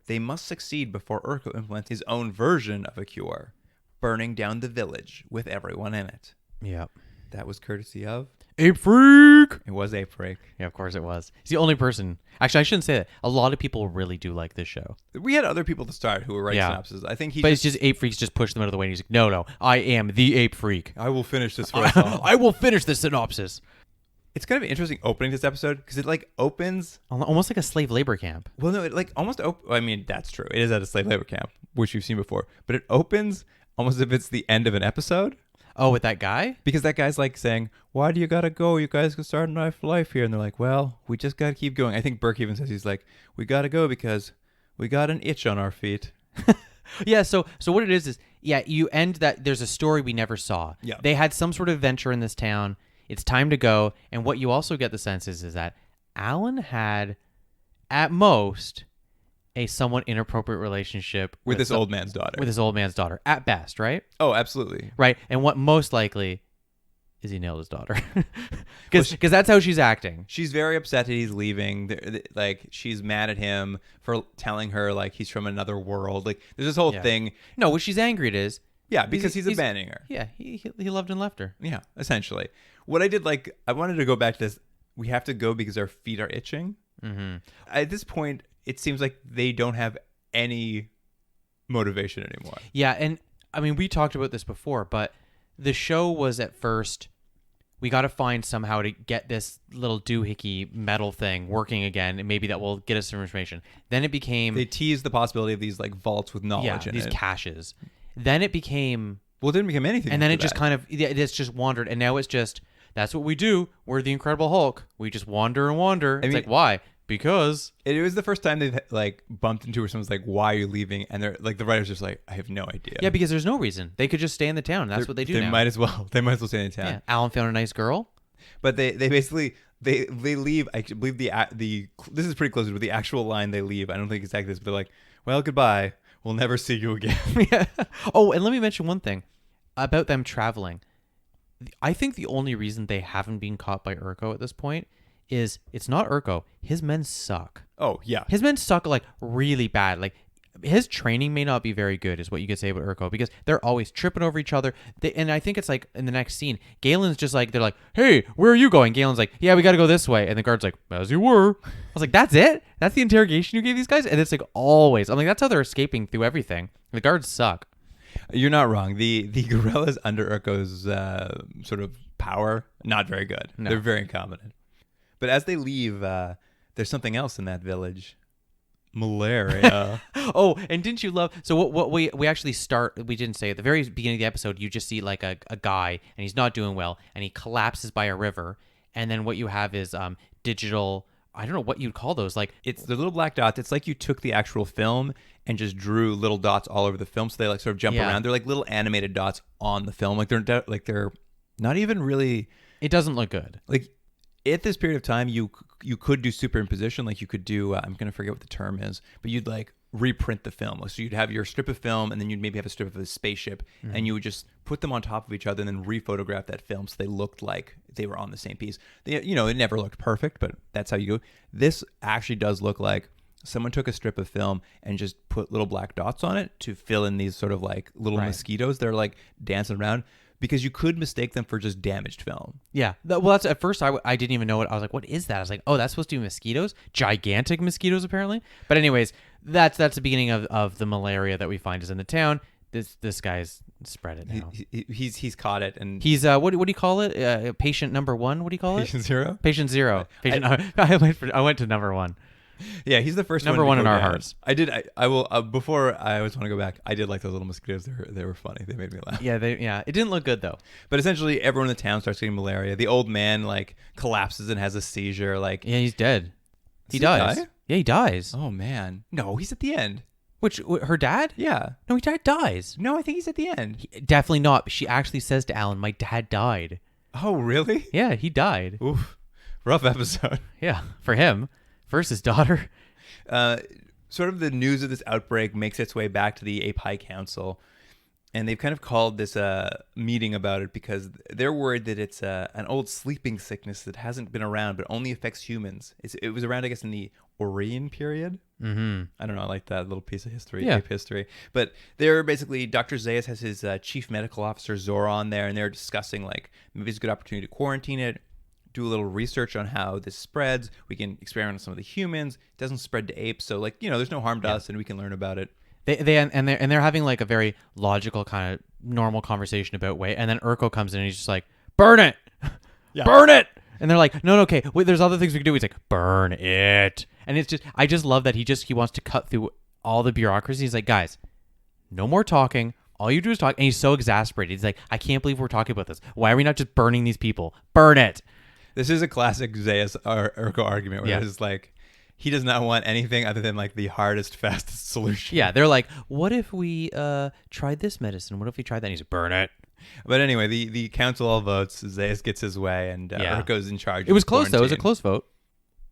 They must succeed before Urko implements his own version of a cure, burning down the village with everyone in it. Yep. That was courtesy of Ape Freak. It was Ape Freak. Yeah, of course it was. He's the only person. Actually, I shouldn't say that. A lot of people really do like this show. We had other people to start who were writing synopses. I think it's just Ape Freaks just pushed them out of the way. And he's like, no, I am the Ape Freak. I will finish this for us all. I will finish this synopsis. It's kind of an interesting opening to this episode because it like opens almost like a slave labor camp. Well, no, it like almost. I mean, that's true. It is at a slave labor camp, which you've seen before. But it opens almost as if it's the end of an episode. Oh, with that guy? Because that guy's like saying, "Why do you gotta go? You guys can start a nice life here." And they're like, "Well, we just gotta keep going." I think Burke even says he's like, "We gotta go because we got an itch on our feet." Yeah. So what it is you end that. There's a story we never saw. Yeah. They had some sort of venture in this town. It's time to go. And what you also get the sense is that Alan had, at most, a somewhat inappropriate relationship with this old man's daughter. With his old man's daughter, at best, right? Oh, absolutely. Right. And what most likely is he nailed his daughter. Because that's how she's acting. She's very upset that he's leaving. Like, she's mad at him for telling her, like, he's from another world. Like, there's this whole thing. No, what she's angry at is... Yeah, because he's abandoning her. Yeah, he loved and left her. Yeah, essentially. What I did, like, I wanted to go back to this. We have to go because our feet are itching. Mm-hmm. At this point, it seems like they don't have any motivation anymore. Yeah, and I mean, we talked about this before, but the show was at first, we got to find somehow to get this little doohickey metal thing working again, and maybe that will get us some information. Then it became... They teased the possibility of these, like, vaults with knowledge in these it. caches. Then it became... Well, it didn't become anything. And then it just kind of... It's just wandered, and now it's just... That's what we do. We're the Incredible Hulk. We just wander and wander. It's like, why? Because... It was the first time they've, like, bumped into where someone's like, why are you leaving? And they're like, the writer's just like, I have no idea. Yeah, because there's no reason. They could just stay in the town. That's what they do now. They might as well. They might as well stay in the town. Yeah. Alan found a nice girl. But they basically... They leave. I believe the this is pretty close to the actual line they leave. I don't think exactly this, but they're like, well, goodbye. We'll never see you again. Yeah. Oh, and let me mention one thing about them traveling. I think the only reason they haven't been caught by Urko at this point is it's not Urko. His men suck. Oh, yeah. His men suck, like, really bad. Like, his training may not be very good is what you could say about Urko, because they're always tripping over each other. And I think it's like in the next scene, Galen's just like, they're like, hey, where are you going? Galen's like, yeah, we got to go this way. And the guard's like, as you were. I was like, that's it? That's the interrogation you gave these guys? And it's like always. I'm like, that's how they're escaping through everything. The guards suck. You're not wrong. The guerrillas under Urko's sort of power, not very good. No. They're very incompetent. But as they leave, there's something else in that village. Malaria. Oh, and didn't you love... So what we actually start... We didn't say at the very beginning of the episode, you just see like a guy, and he's not doing well, and he collapses by a river. And then what you have is digital... I don't know what you'd call those. Like, it's the little black dots. It's like you took the actual film and just drew little dots all over the film, so they like sort of jump around. They're like little animated dots on the film. Like they're not even really... It doesn't look good. Like, at this period of time, you could do superimposition. Like, you could do, I'm going to forget what the term is, but you'd like reprint the film. So you'd have your strip of film, and then you'd maybe have a strip of a spaceship, and you would just put them on top of each other and then rephotograph that film so they looked like they were on the same piece. It never looked perfect, but that's how you go. This actually does look like someone took a strip of film and just put little black dots on it to fill in these sort of like little mosquitoes. They're like dancing around. Because you could mistake them for just damaged film. Yeah. Well, that's at first I didn't even know it. I was like, what is that? I was like, oh, that's supposed to be mosquitoes? Gigantic mosquitoes, apparently. But anyways, that's the beginning of the malaria that we find is in the town. This guy's spread it now. He's caught it, and he's what do you call it? Patient number 1. What do you call it? Patient 0. Patient 0. I went to number 1. Yeah, he's the first number one in our hearts. I will. Before I always want to go back. I did like those little mosquitoes. They were funny. They made me laugh. Yeah, it didn't look good though. But essentially, everyone in the town starts getting malaria. The old man like collapses and has a seizure. Like, yeah, he's dead. He dies. Die? Yeah, he dies. Oh man, no, he's at the end. Her dad? Yeah. No, his dad dies. No, I think he's at the end. Definitely not. She actually says to Alan, my dad died. Oh, really? Yeah, he died. Oof. Rough episode. Yeah, for him. First his daughter. Sort of the news of this outbreak makes its way back to the Ape High Council. And they've kind of called this meeting about it because they're worried that it's an old sleeping sickness that hasn't been around but only affects humans. It was around, I guess, in the Orion period. Mm-hmm. I don't know, I like that little piece of history, Yeah. ape history. But they're basically, Dr. Zaius has his chief medical officer, Zora, on there, and they're discussing, like, maybe it's a good opportunity to quarantine it, do a little research on how this spreads. We can experiment on some of the humans. It doesn't spread to apes, so, like, there's no harm to us, and we can learn about it. They're having like a very logical kind of normal conversation about weight, and then Urko comes in and he's just like, burn it, burn it, and they're like, no, okay, wait, there's other things we can do. He's like, burn it, and it's just, I just love that he wants to cut through all the bureaucracy. He's like, guys, no more talking. All you do is talk, and he's so exasperated. He's like, I can't believe we're talking about this. Why are we not just burning these people? Burn it. This is a classic Zaius Urko argument where it's like, he does not want anything other than like the hardest, fastest solution. Yeah, they're like, what if we tried this medicine? What if we tried that? And he's like, burn it. But anyway, the council all votes. Zaius gets his way, and Urko's in charge. It was close though. It was a close vote.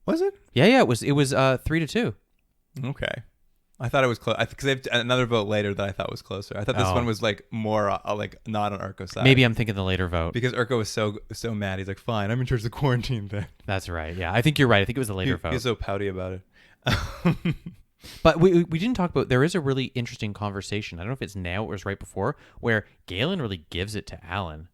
Was it? Yeah. It was 3-2. Okay. I thought it was close because they have another vote later that I thought was closer. I thought this one was like more like not on Urko's side. Maybe I'm thinking the later vote because Urko was so mad. He's like, "Fine, I'm in charge of the quarantine thing." That's right. Yeah, I think you're right. I think it was the later vote. He's so pouty about it. But we didn't talk about. There is a really interesting conversation. I don't know if it's now or it was right before where Galen really gives it to Alan.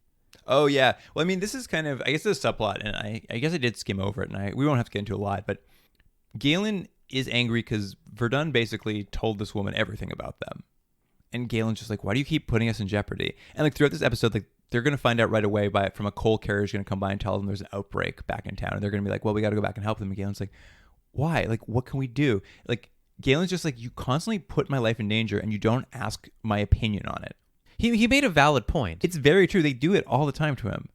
Oh yeah. Well, I mean, this is kind of, I guess, it's a subplot, and I guess I did skim over it, and we won't have to get into a lot, but Galen is angry because Virdon basically told this woman everything about them. And Galen's just like, why do you keep putting us in jeopardy? And like throughout this episode, like they're going to find out right away from a coal carrier who's going to come by and tell them there's an outbreak back in town. And they're going to be like, well, we got to go back and help them. And Galen's like, why? Like, what can we do? Like, Galen's just like, you constantly put my life in danger and you don't ask my opinion on it. He made a valid point. It's very true. They do it all the time to him.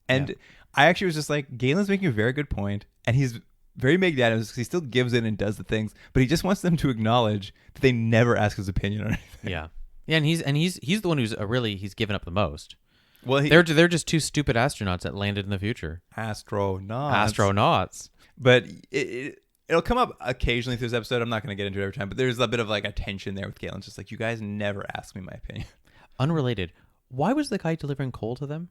And I actually was just like, Galen's making a very good point, and he's very magnanimous because he still gives in and does the things, but he just wants them to acknowledge that they never ask his opinion on anything. Yeah, and he's the one who's he's given up the most. Well, they're just two stupid astronauts that landed in the future. Astronauts. But it'll come up occasionally through this episode. I'm not going to get into it every time, but there's a bit of like a tension there with Galen. Just like, you guys never ask me my opinion. Unrelated. Why was the guy delivering coal to them?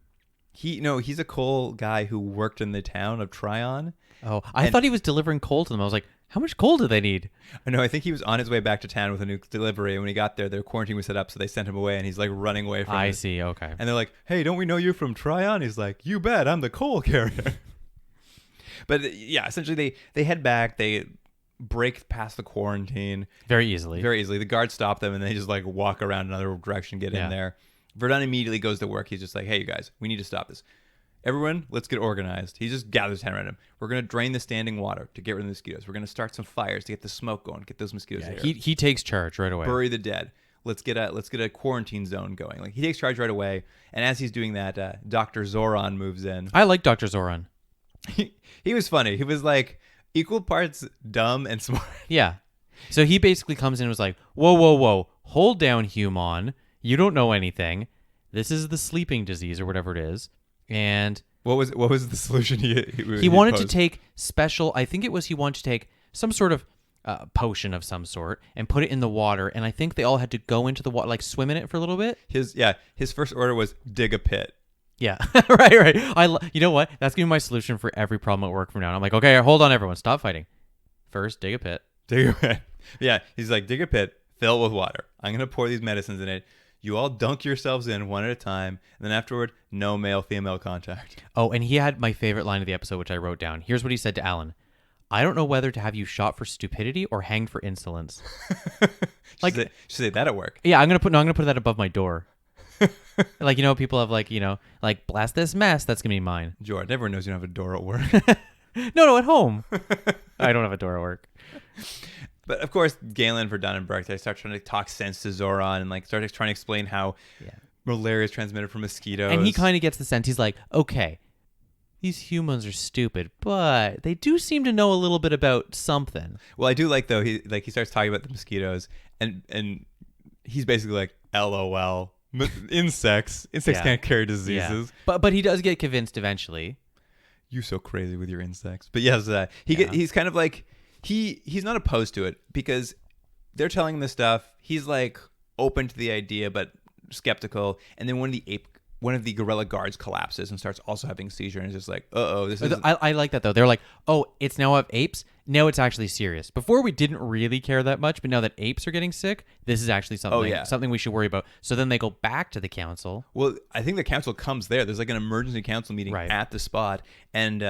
He's a coal guy who worked in the town of Tryon. Oh, I thought he was delivering coal to them. I was like, how much coal do they need? No, I think he was on his way back to town with a new delivery. And when he got there, their quarantine was set up, so they sent him away, and he's like running away from it. I see, okay. And they're like, hey, don't we know you from Tryon? He's like, you bet, I'm the coal carrier. But yeah, essentially they head back, they break past the quarantine. Very easily. The guards stop them, and they just like walk around another direction, get in there. Virdon immediately goes to work. He's just like, hey, you guys, we need to stop this. Everyone, let's get organized. He just gathers 10 around him. We're going to drain the standing water to get rid of the mosquitoes. We're going to start some fires to get the smoke going, get those mosquitoes there. He takes charge right away. Bury the dead. Let's get a quarantine zone going. Like, he takes charge right away. And as he's doing that, Dr. Zoran moves in. I like Dr. Zoran. He was funny. He was like equal parts dumb and smart. Yeah. So he basically comes in and was like, whoa. Hold down, human. You don't know anything. This is the sleeping disease or whatever it is. And what was the solution he wanted to take special, I think it was he wanted to take some sort of potion of some sort and put it in the water. And I think they all had to go into the water, like swim in it for a little bit. His first order was dig a pit. Yeah, right. You know what? That's going to be my solution for every problem at work from now on. I'm like, okay, hold on, everyone. Stop fighting. First, dig a pit. Dig a pit. Yeah, he's like, dig a pit, fill it with water. I'm going to pour these medicines in it. You all dunk yourselves in one at a time, and then afterward, no male-female contact. Oh, and he had my favorite line of the episode, which I wrote down. Here's what he said to Alan. I don't know whether to have you shot for stupidity or hanged for insolence. Like, should say that at work. Yeah, I'm gonna put that above my door. Like, people have like blast this mess. That's gonna be mine. George, everyone knows you don't have a door at work. No, at home. I don't have a door at work. But of course, Galen, Virdon, and Burke, they start trying to talk sense to Zoran and like start trying to explain how malaria is transmitted from mosquitoes. And he kind of gets the sense. He's like, okay, these humans are stupid, but they do seem to know a little bit about something. Well, I do like, though, he starts talking about the mosquitoes, and he's basically like, LOL. Insects can't carry diseases. But he does get convinced eventually. You're so crazy with your insects. But yes, he's kind of like he's not opposed to it because they're telling him this stuff. He's like open to the idea but skeptical. And then one of the gorilla guards collapses and starts also having a seizure and is just like, this is. I like that though. They're like, oh, it's now of apes. Now it's actually serious. Before we didn't really care that much, but now that apes are getting sick, this is actually something we should worry about. So then they go back to the council. Well, I think the council comes there. There's like an emergency council meeting at the spot, and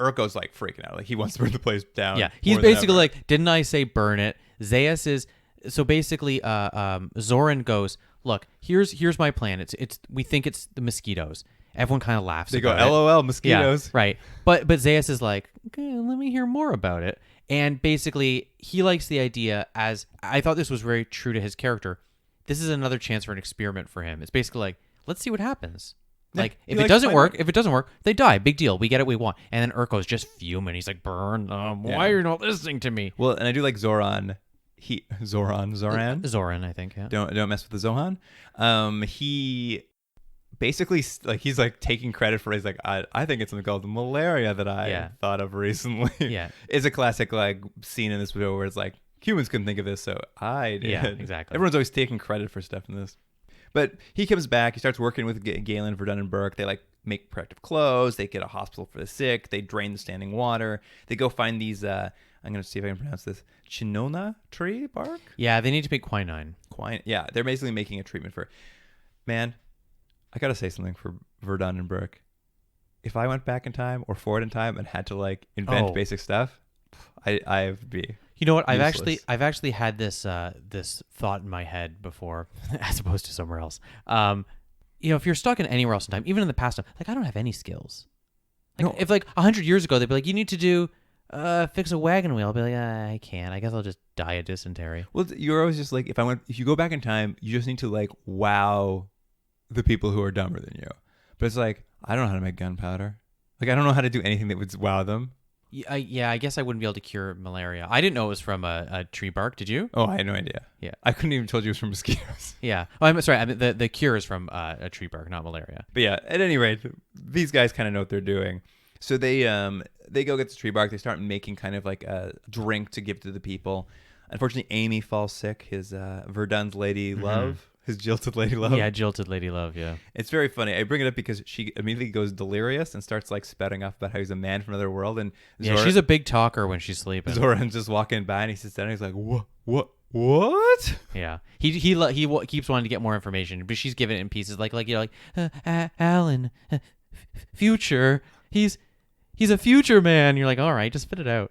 Urko's like freaking out. Like he wants to burn the place down. Yeah, he's basically like, didn't I say burn it? Zeus is so basically. Zoran goes, look, here's my plan. We think it's the mosquitoes. Everyone kind of laughs. They go, LOL, mosquitoes. Yeah, right. But Zeus is like, okay, let me hear more about it. And basically, he likes the idea as I thought this was very true to his character. This is another chance for an experiment for him. It's basically like, let's see what happens. Like, if it doesn't work, they die. Big deal. We get what we want. And then Urko's just fuming. He's like, burn them. Why are you not listening to me? Well, and I do like Zoran. Zoran, I think. Yeah. Don't mess with the Zohan. He basically he's like taking credit for. He's like, I think it's something called malaria that I thought of recently. Yeah, it's a classic like scene in this video where it's like humans couldn't think of this, so I did. Yeah, exactly. Everyone's always taking credit for stuff in this. But he comes back. He starts working with Galen, Virdon, and Burke. They like make protective clothes. They get a hospital for the sick. They drain the standing water. They go find these. I'm gonna see if I can pronounce this. Chinona tree bark. Yeah, they need to make quinine. Yeah, they're basically making a treatment for. Man, I gotta say something for Virdon and Burke. If I went back in time or forward in time and had to like invent basic stuff, I'd be. You know what? Useless. I've actually had this thought in my head before, as opposed to somewhere else. If you're stuck in anywhere else in time, even in the past, like I don't have any skills. Like if like 100 years ago they'd be like, you need to do fix a wagon wheel. I'll be like, I can't. I guess I'll just die of dysentery. Well, you're always just like, if you go back in time, you just need to like wow the people who are dumber than you. But it's like, I don't know how to make gunpowder. Like I don't know how to do anything that would wow them. I guess I wouldn't be able to cure malaria. I didn't know it was from a tree bark. Did you? Oh, I had no idea. Yeah. I couldn't even told you it was from mosquitoes. Yeah. Oh, I'm sorry. I mean, the cure is from a tree bark, not malaria. But yeah, at any rate, these guys kind of know what they're doing. So they go get the tree bark. They start making kind of like a drink to give to the people. Unfortunately, Amy falls sick. His Verdun's lady love. His jilted lady love. Yeah, jilted lady love, yeah. It's very funny. I bring it up because she immediately goes delirious and starts like spouting off about how he's a man from another world. And she's a big talker when she's sleeping. Zoran's just walking by and he sits down and he's like, what? Yeah. He keeps wanting to get more information, but she's giving it in pieces like Alan, future. He's a future man. You're like, all right, just spit it out.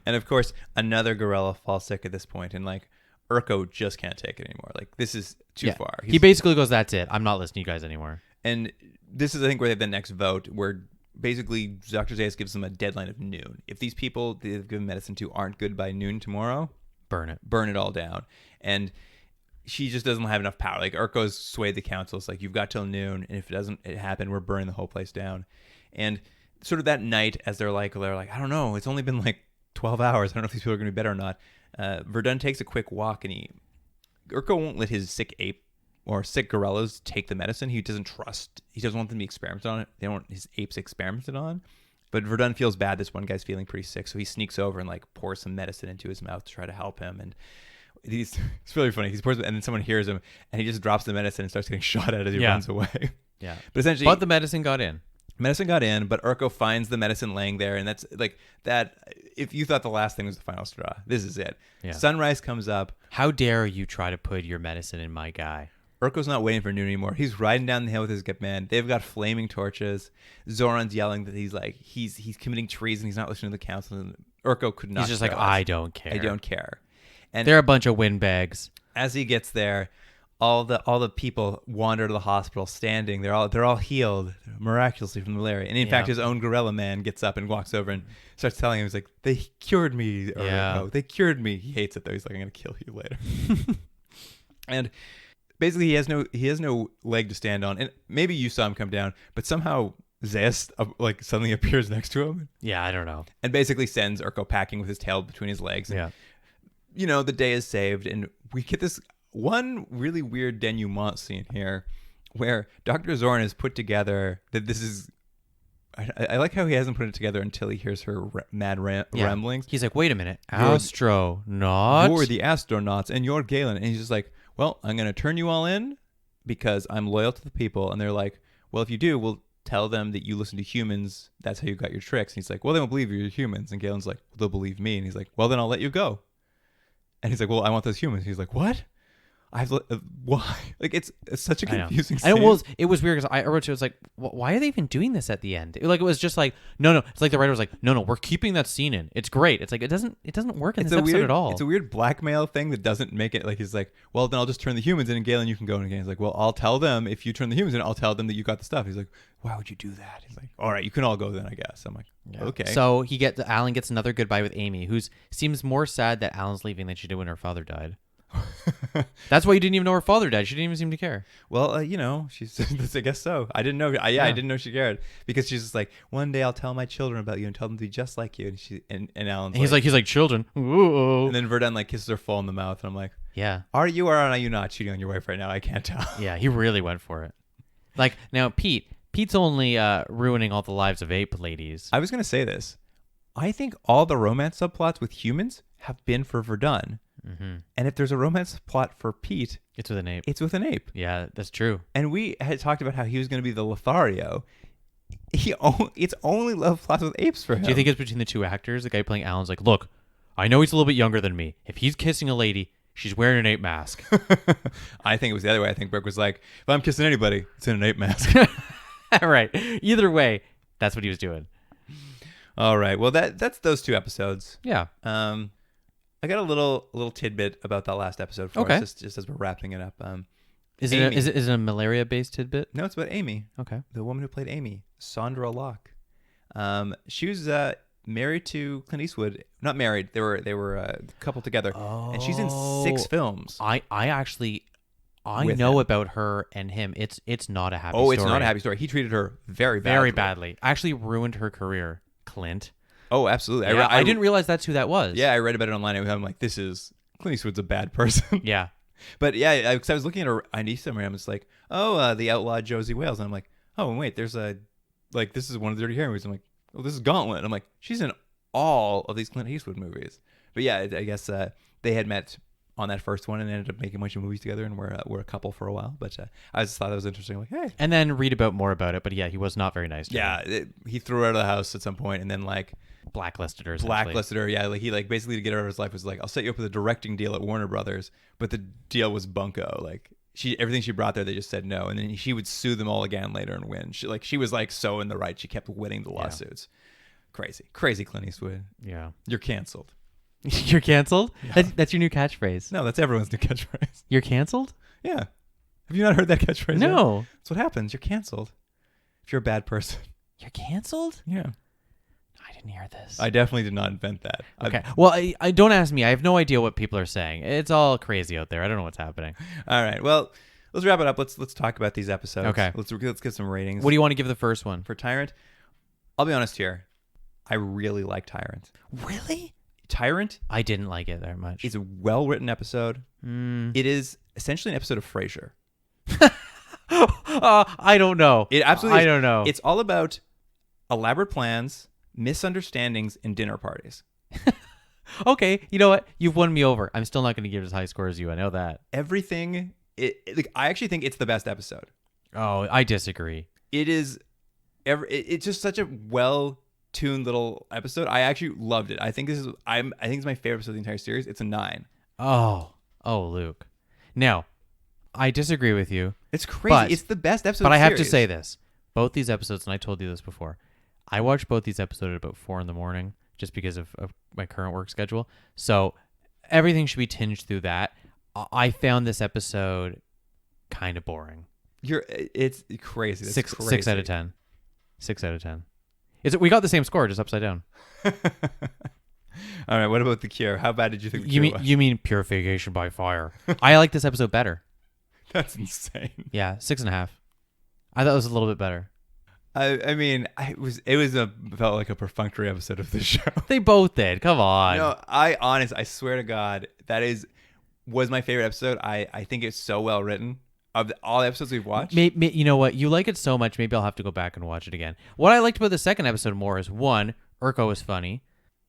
And of course, another gorilla falls sick at this point, and like Urko just can't take it anymore. Like this is too far. He basically goes, that's it. I'm not listening to you guys anymore. And this is, I think, where they have the next vote, where basically Dr. Zaius gives them a deadline of noon. If these people they've given medicine to aren't good by noon tomorrow, burn it all down. And she just doesn't have enough power. Like Urko's swayed the council. It's like, you've got till noon, and if it doesn't happen, we're burning the whole place down. And sort of that night, as they're like, I don't know, it's only been like 12 hours. I don't know if these people are going to be better or not. Virdon takes a quick walk, and Urko won't let his sick ape or sick gorillas take the medicine. He doesn't want them to be experimented on. They don't want his apes experimented on. But Virdon feels bad. This one guy's feeling pretty sick, so he sneaks over and like pours some medicine into his mouth to try to help him. And it's really funny. He pours, and then someone hears him, and he just drops the medicine and starts getting shot at as he runs away. Yeah, but essentially, the medicine got in. Medicine got in, but Urko finds the medicine laying there, and that's like that. If you thought the last thing was the final straw, this is it. Yeah. Sunrise comes up. How dare you try to put your medicine in my guy? Urko's not waiting for noon anymore. He's riding down the hill with his good man. They've got flaming torches. Zoran's yelling that he's committing treason. He's not listening to the council. And Urko could not. He's just like, I don't care. I don't care. And they're a bunch of windbags. As he gets there, all the people wander to the hospital standing. They're all healed miraculously from malaria. And in fact, his own gorilla man gets up and walks over and starts telling him, he's like, they cured me. Urko. They cured me. He hates it though. He's like, I'm gonna kill you later. And basically, he has no leg to stand on. And maybe you saw him come down, but somehow Zaius like suddenly appears next to him. Yeah, I don't know. And basically sends Urko packing with his tail between his legs. Yeah. the day is saved, and we get this one really weird denouement scene here where Dr. Zorn has put together that this is... I like how he hasn't put it together until he hears her mad ramblings. He's like, wait a minute, ass-tro-naut? You're the ass-tro-nauts, and you're Galen. And he's just like, well, I'm going to turn you all in because I'm loyal to the people. And they're like, well, if you do, we'll tell them that you listen to humans. That's how you got your tricks. And he's like, well, they won't believe you're humans. And Galen's like, well, they'll believe me. And he's like, well, then I'll let you go. And he's like, well, I want those humans. He's like, what? Why? Like, it's such a confusing scene. It was weird because I wrote to it was like, why are they even doing this at the end? It was just like, no. It's like the writer was like, no, we're keeping that scene in. It's great. It's like it doesn't work in this episode at all. It's a weird blackmail thing that doesn't make it like he's like, well, then I'll just turn the humans in, and Galen, you can go in again. He's like, well, I'll tell them if you turn the humans in, I'll tell them that you got the stuff. He's like, why would you do that? He's like, all right, you can all go then, I guess. I'm like, okay. So Alan gets another goodbye with Amy, who seems more sad that Alan's leaving than she did when her father died. That's why you didn't even know her father died. She didn't even seem to care. Well, she's I guess so. I didn't know. I didn't know she cared because she's just like, one day I'll tell my children about you and tell them to be just like you. And Alan's he's like children. Ooh. And then Virdon like kisses her full in the mouth, and I'm like, yeah. Are you or are you not cheating on your wife right now? I can't tell. Yeah, he really went for it. Like now, Pete's only ruining all the lives of ape ladies. I was gonna say this. I think all the romance subplots with humans have been for Virdon. Mm-hmm. And if there's a romance plot for Pete, it's with an ape. It's with an ape. Yeah, that's true. And we had talked about how he was going to be the Lothario. It's only love plots with apes for him. Do you think it's between the two actors? The guy playing Alan's like, look, I know he's a little bit younger than me. If he's kissing a lady, she's wearing an ape mask. I think it was the other way. I think Brooke was like, if I'm kissing anybody, it's in an ape mask. Right. Either way, that's what he was doing. All right. Well, that's those two episodes. Yeah. I got a little tidbit about that last episode for us, just as we're wrapping it up. Is it a malaria-based tidbit? No, it's about Amy. Okay. The woman who played Amy, Sandra Locke. She was married to Clint Eastwood. Not married. They were a couple together. And she's in 6 films. I know about her and him. It's not a happy story. Oh, it's not a happy story. He treated her very badly. Very badly. Actually ruined her career, Clint. Oh, absolutely. Yeah, I didn't realize that's who that was. Yeah, I read about it online, and I'm like, Clint Eastwood's a bad person. Yeah. But yeah, because I was looking at her ID summary, I'm just like, the outlaw Josie Wales. And I'm like, oh, wait, there's this is one of the Dirty Harry movies. I'm like, oh, this is Gauntlet. And I'm like, she's in all of these Clint Eastwood movies. But yeah, I guess they had met on that first one and ended up making a bunch of movies together, and we're a couple for a while. But I just thought that was interesting. Like, hey. And then read more about it. But yeah, he was not very nice to her. He threw her out of the house at some point, and then like blacklisted her. Yeah, like he basically to get her out of his life was like, I'll set you up with a directing deal at Warner Brothers, but the deal was bunko. Like everything she brought there, they just said no, and then she would sue them all again later and win. She was like so in the right. She kept winning the lawsuits. Yeah. Crazy Clint Eastwood. Yeah, you're canceled. You're canceled? Yeah. That's your new catchphrase. No, that's everyone's new catchphrase. You're canceled? Yeah. Have you not heard that catchphrase? No. Yet? That's what happens. You're canceled if you're a bad person. You're canceled? Yeah. I didn't hear this. I definitely did not invent that. Okay. Well, I don't ask me. I have no idea what people are saying. It's all crazy out there. I don't know what's happening. All right. Well, let's wrap it up. Let's talk about these episodes. Okay. Let's get some ratings. What do you want to give the first one? For Tyrant? I'll be honest here. I really like Tyrant. Really? Tyrant? I didn't like it that much. It's a well-written episode. It is essentially an episode of Frasier. I don't know. It absolutely is. I don't know. It's all about elaborate plans, misunderstandings, and dinner parties. Okay, you know what? You've won me over. I'm still not going to give it as high score as you. I know that. Everything. I actually think it's the best episode. Oh, I disagree. It is. It's just such a well-tuned little episode. I actually loved it. I think it's my favorite episode of the entire series. It's a 9. Oh, Luke. Now, I disagree with you. It's crazy. It's the best episode. But I have to say this: both these episodes, and I told you this before, I watched both these episodes at about 4 a.m. just because of my current work schedule. So everything should be tinged through that. I found this episode kind of boring. It's crazy. That's 6 out of 10. 6 out of 10. We got the same score, just upside down. All right. What about The Cure? How bad did you think The Cure was? You mean Purification by Fire? I like this episode better. That's insane. Yeah, 6.5. I thought it was a little bit better. I mean, felt like a perfunctory episode of the show. They both did. Come on. No, I swear to God, was my favorite episode. I think it's so well written. Of all the episodes we've watched. You know what? You like it so much, maybe I'll have to go back and watch it again. What I liked about the second episode more is, one, Urko was funny.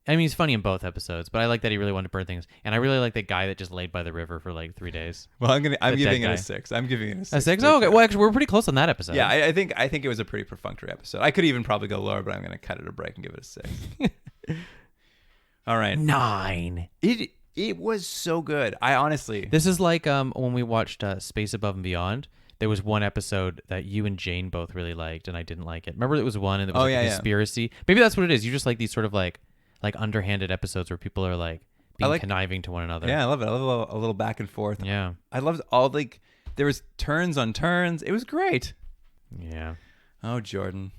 I mean, he's funny in both episodes, but I like that he really wanted to burn things. And I really like that guy that just laid by the river for like 3 days. Well, I'm giving it a 6. I'm giving it a 6. A 6? Oh, okay. Well, actually, we're pretty close on that episode. Yeah, I think it was a pretty perfunctory episode. I could even probably go lower, but I'm going to cut it a break and give it a 6. All right. 9. It was so good. I honestly... This is like when we watched Space Above and Beyond. There was one episode that you and Jane both really liked, and I didn't like it. Remember, there was one, and it was a conspiracy. Maybe that's what it is. You just like these sort of like underhanded episodes where people are like being conniving to one another. Yeah, I love it. I love a little back and forth. Yeah. I loved there was turns on turns. It was great. Yeah. Oh, Jordan.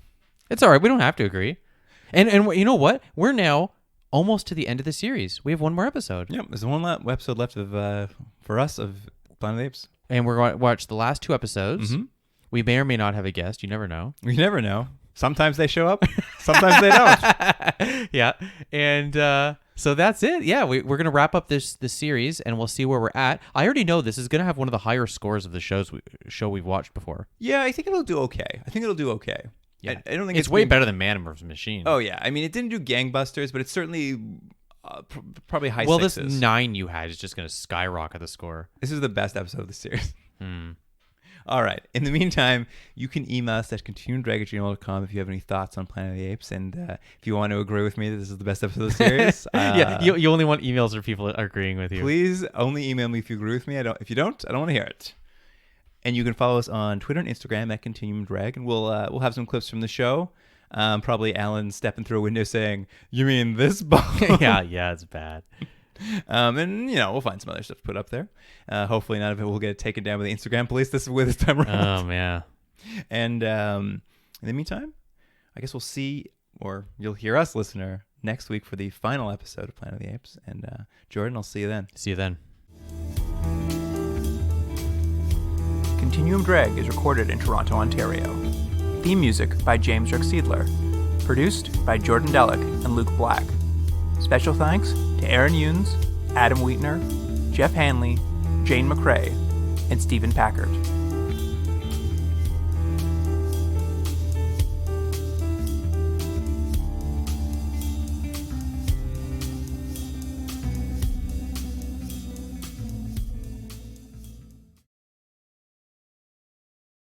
It's all right. We don't have to agree. And you know what? We're now almost to the end of the series. We have one more episode. Yep. There's one episode left for us of Planet of the Apes. And we're going to watch the last 2 episodes. Mm-hmm. We may or may not have a guest. You never know. You never know. Sometimes they show up. Sometimes they don't. Yeah. And so that's it. Yeah, we're going to wrap up this series, and we'll see where we're at. I already know this is going to have one of the higher scores of the show we've watched before. Yeah, I think it'll do okay. Yeah. I don't think it's way better than Man vs. Machine. Oh, yeah. I mean, it didn't do gangbusters, but it's certainly probably high Well, sixes. this 9 you had is just going to skyrocket the score. This is the best episode of the series. All right. In the meantime, you can email us at continuumdrag@gmail.com if you have any thoughts on Planet of the Apes. And if you want to agree with me that this is the best episode of the series. Yeah, you only want emails where people are agreeing with you. Please only email me if you agree with me. If you don't, I don't want to hear it. And you can follow us on Twitter and Instagram at continuumdrag. And we'll have some clips from the show. Probably Alan stepping through a window saying, "You mean this ball?" yeah, it's bad. And we'll find some other stuff to put up there. Hopefully none of it will get taken down by the Instagram police this time around. Oh man. And in the meantime, I guess we'll see, or you'll hear us, listener, next week for the final episode of Planet of the Apes. And Jordan, I'll see you then. See you then. Continuum Drag is recorded in Toronto, Ontario. Theme music by James Rick Seidler. Produced by Jordan Delic and Luke Black. Special thanks to Aaron Yunes, Adam Wheatner, Jeff Hanley, Jane McRae, and Stephen Packard.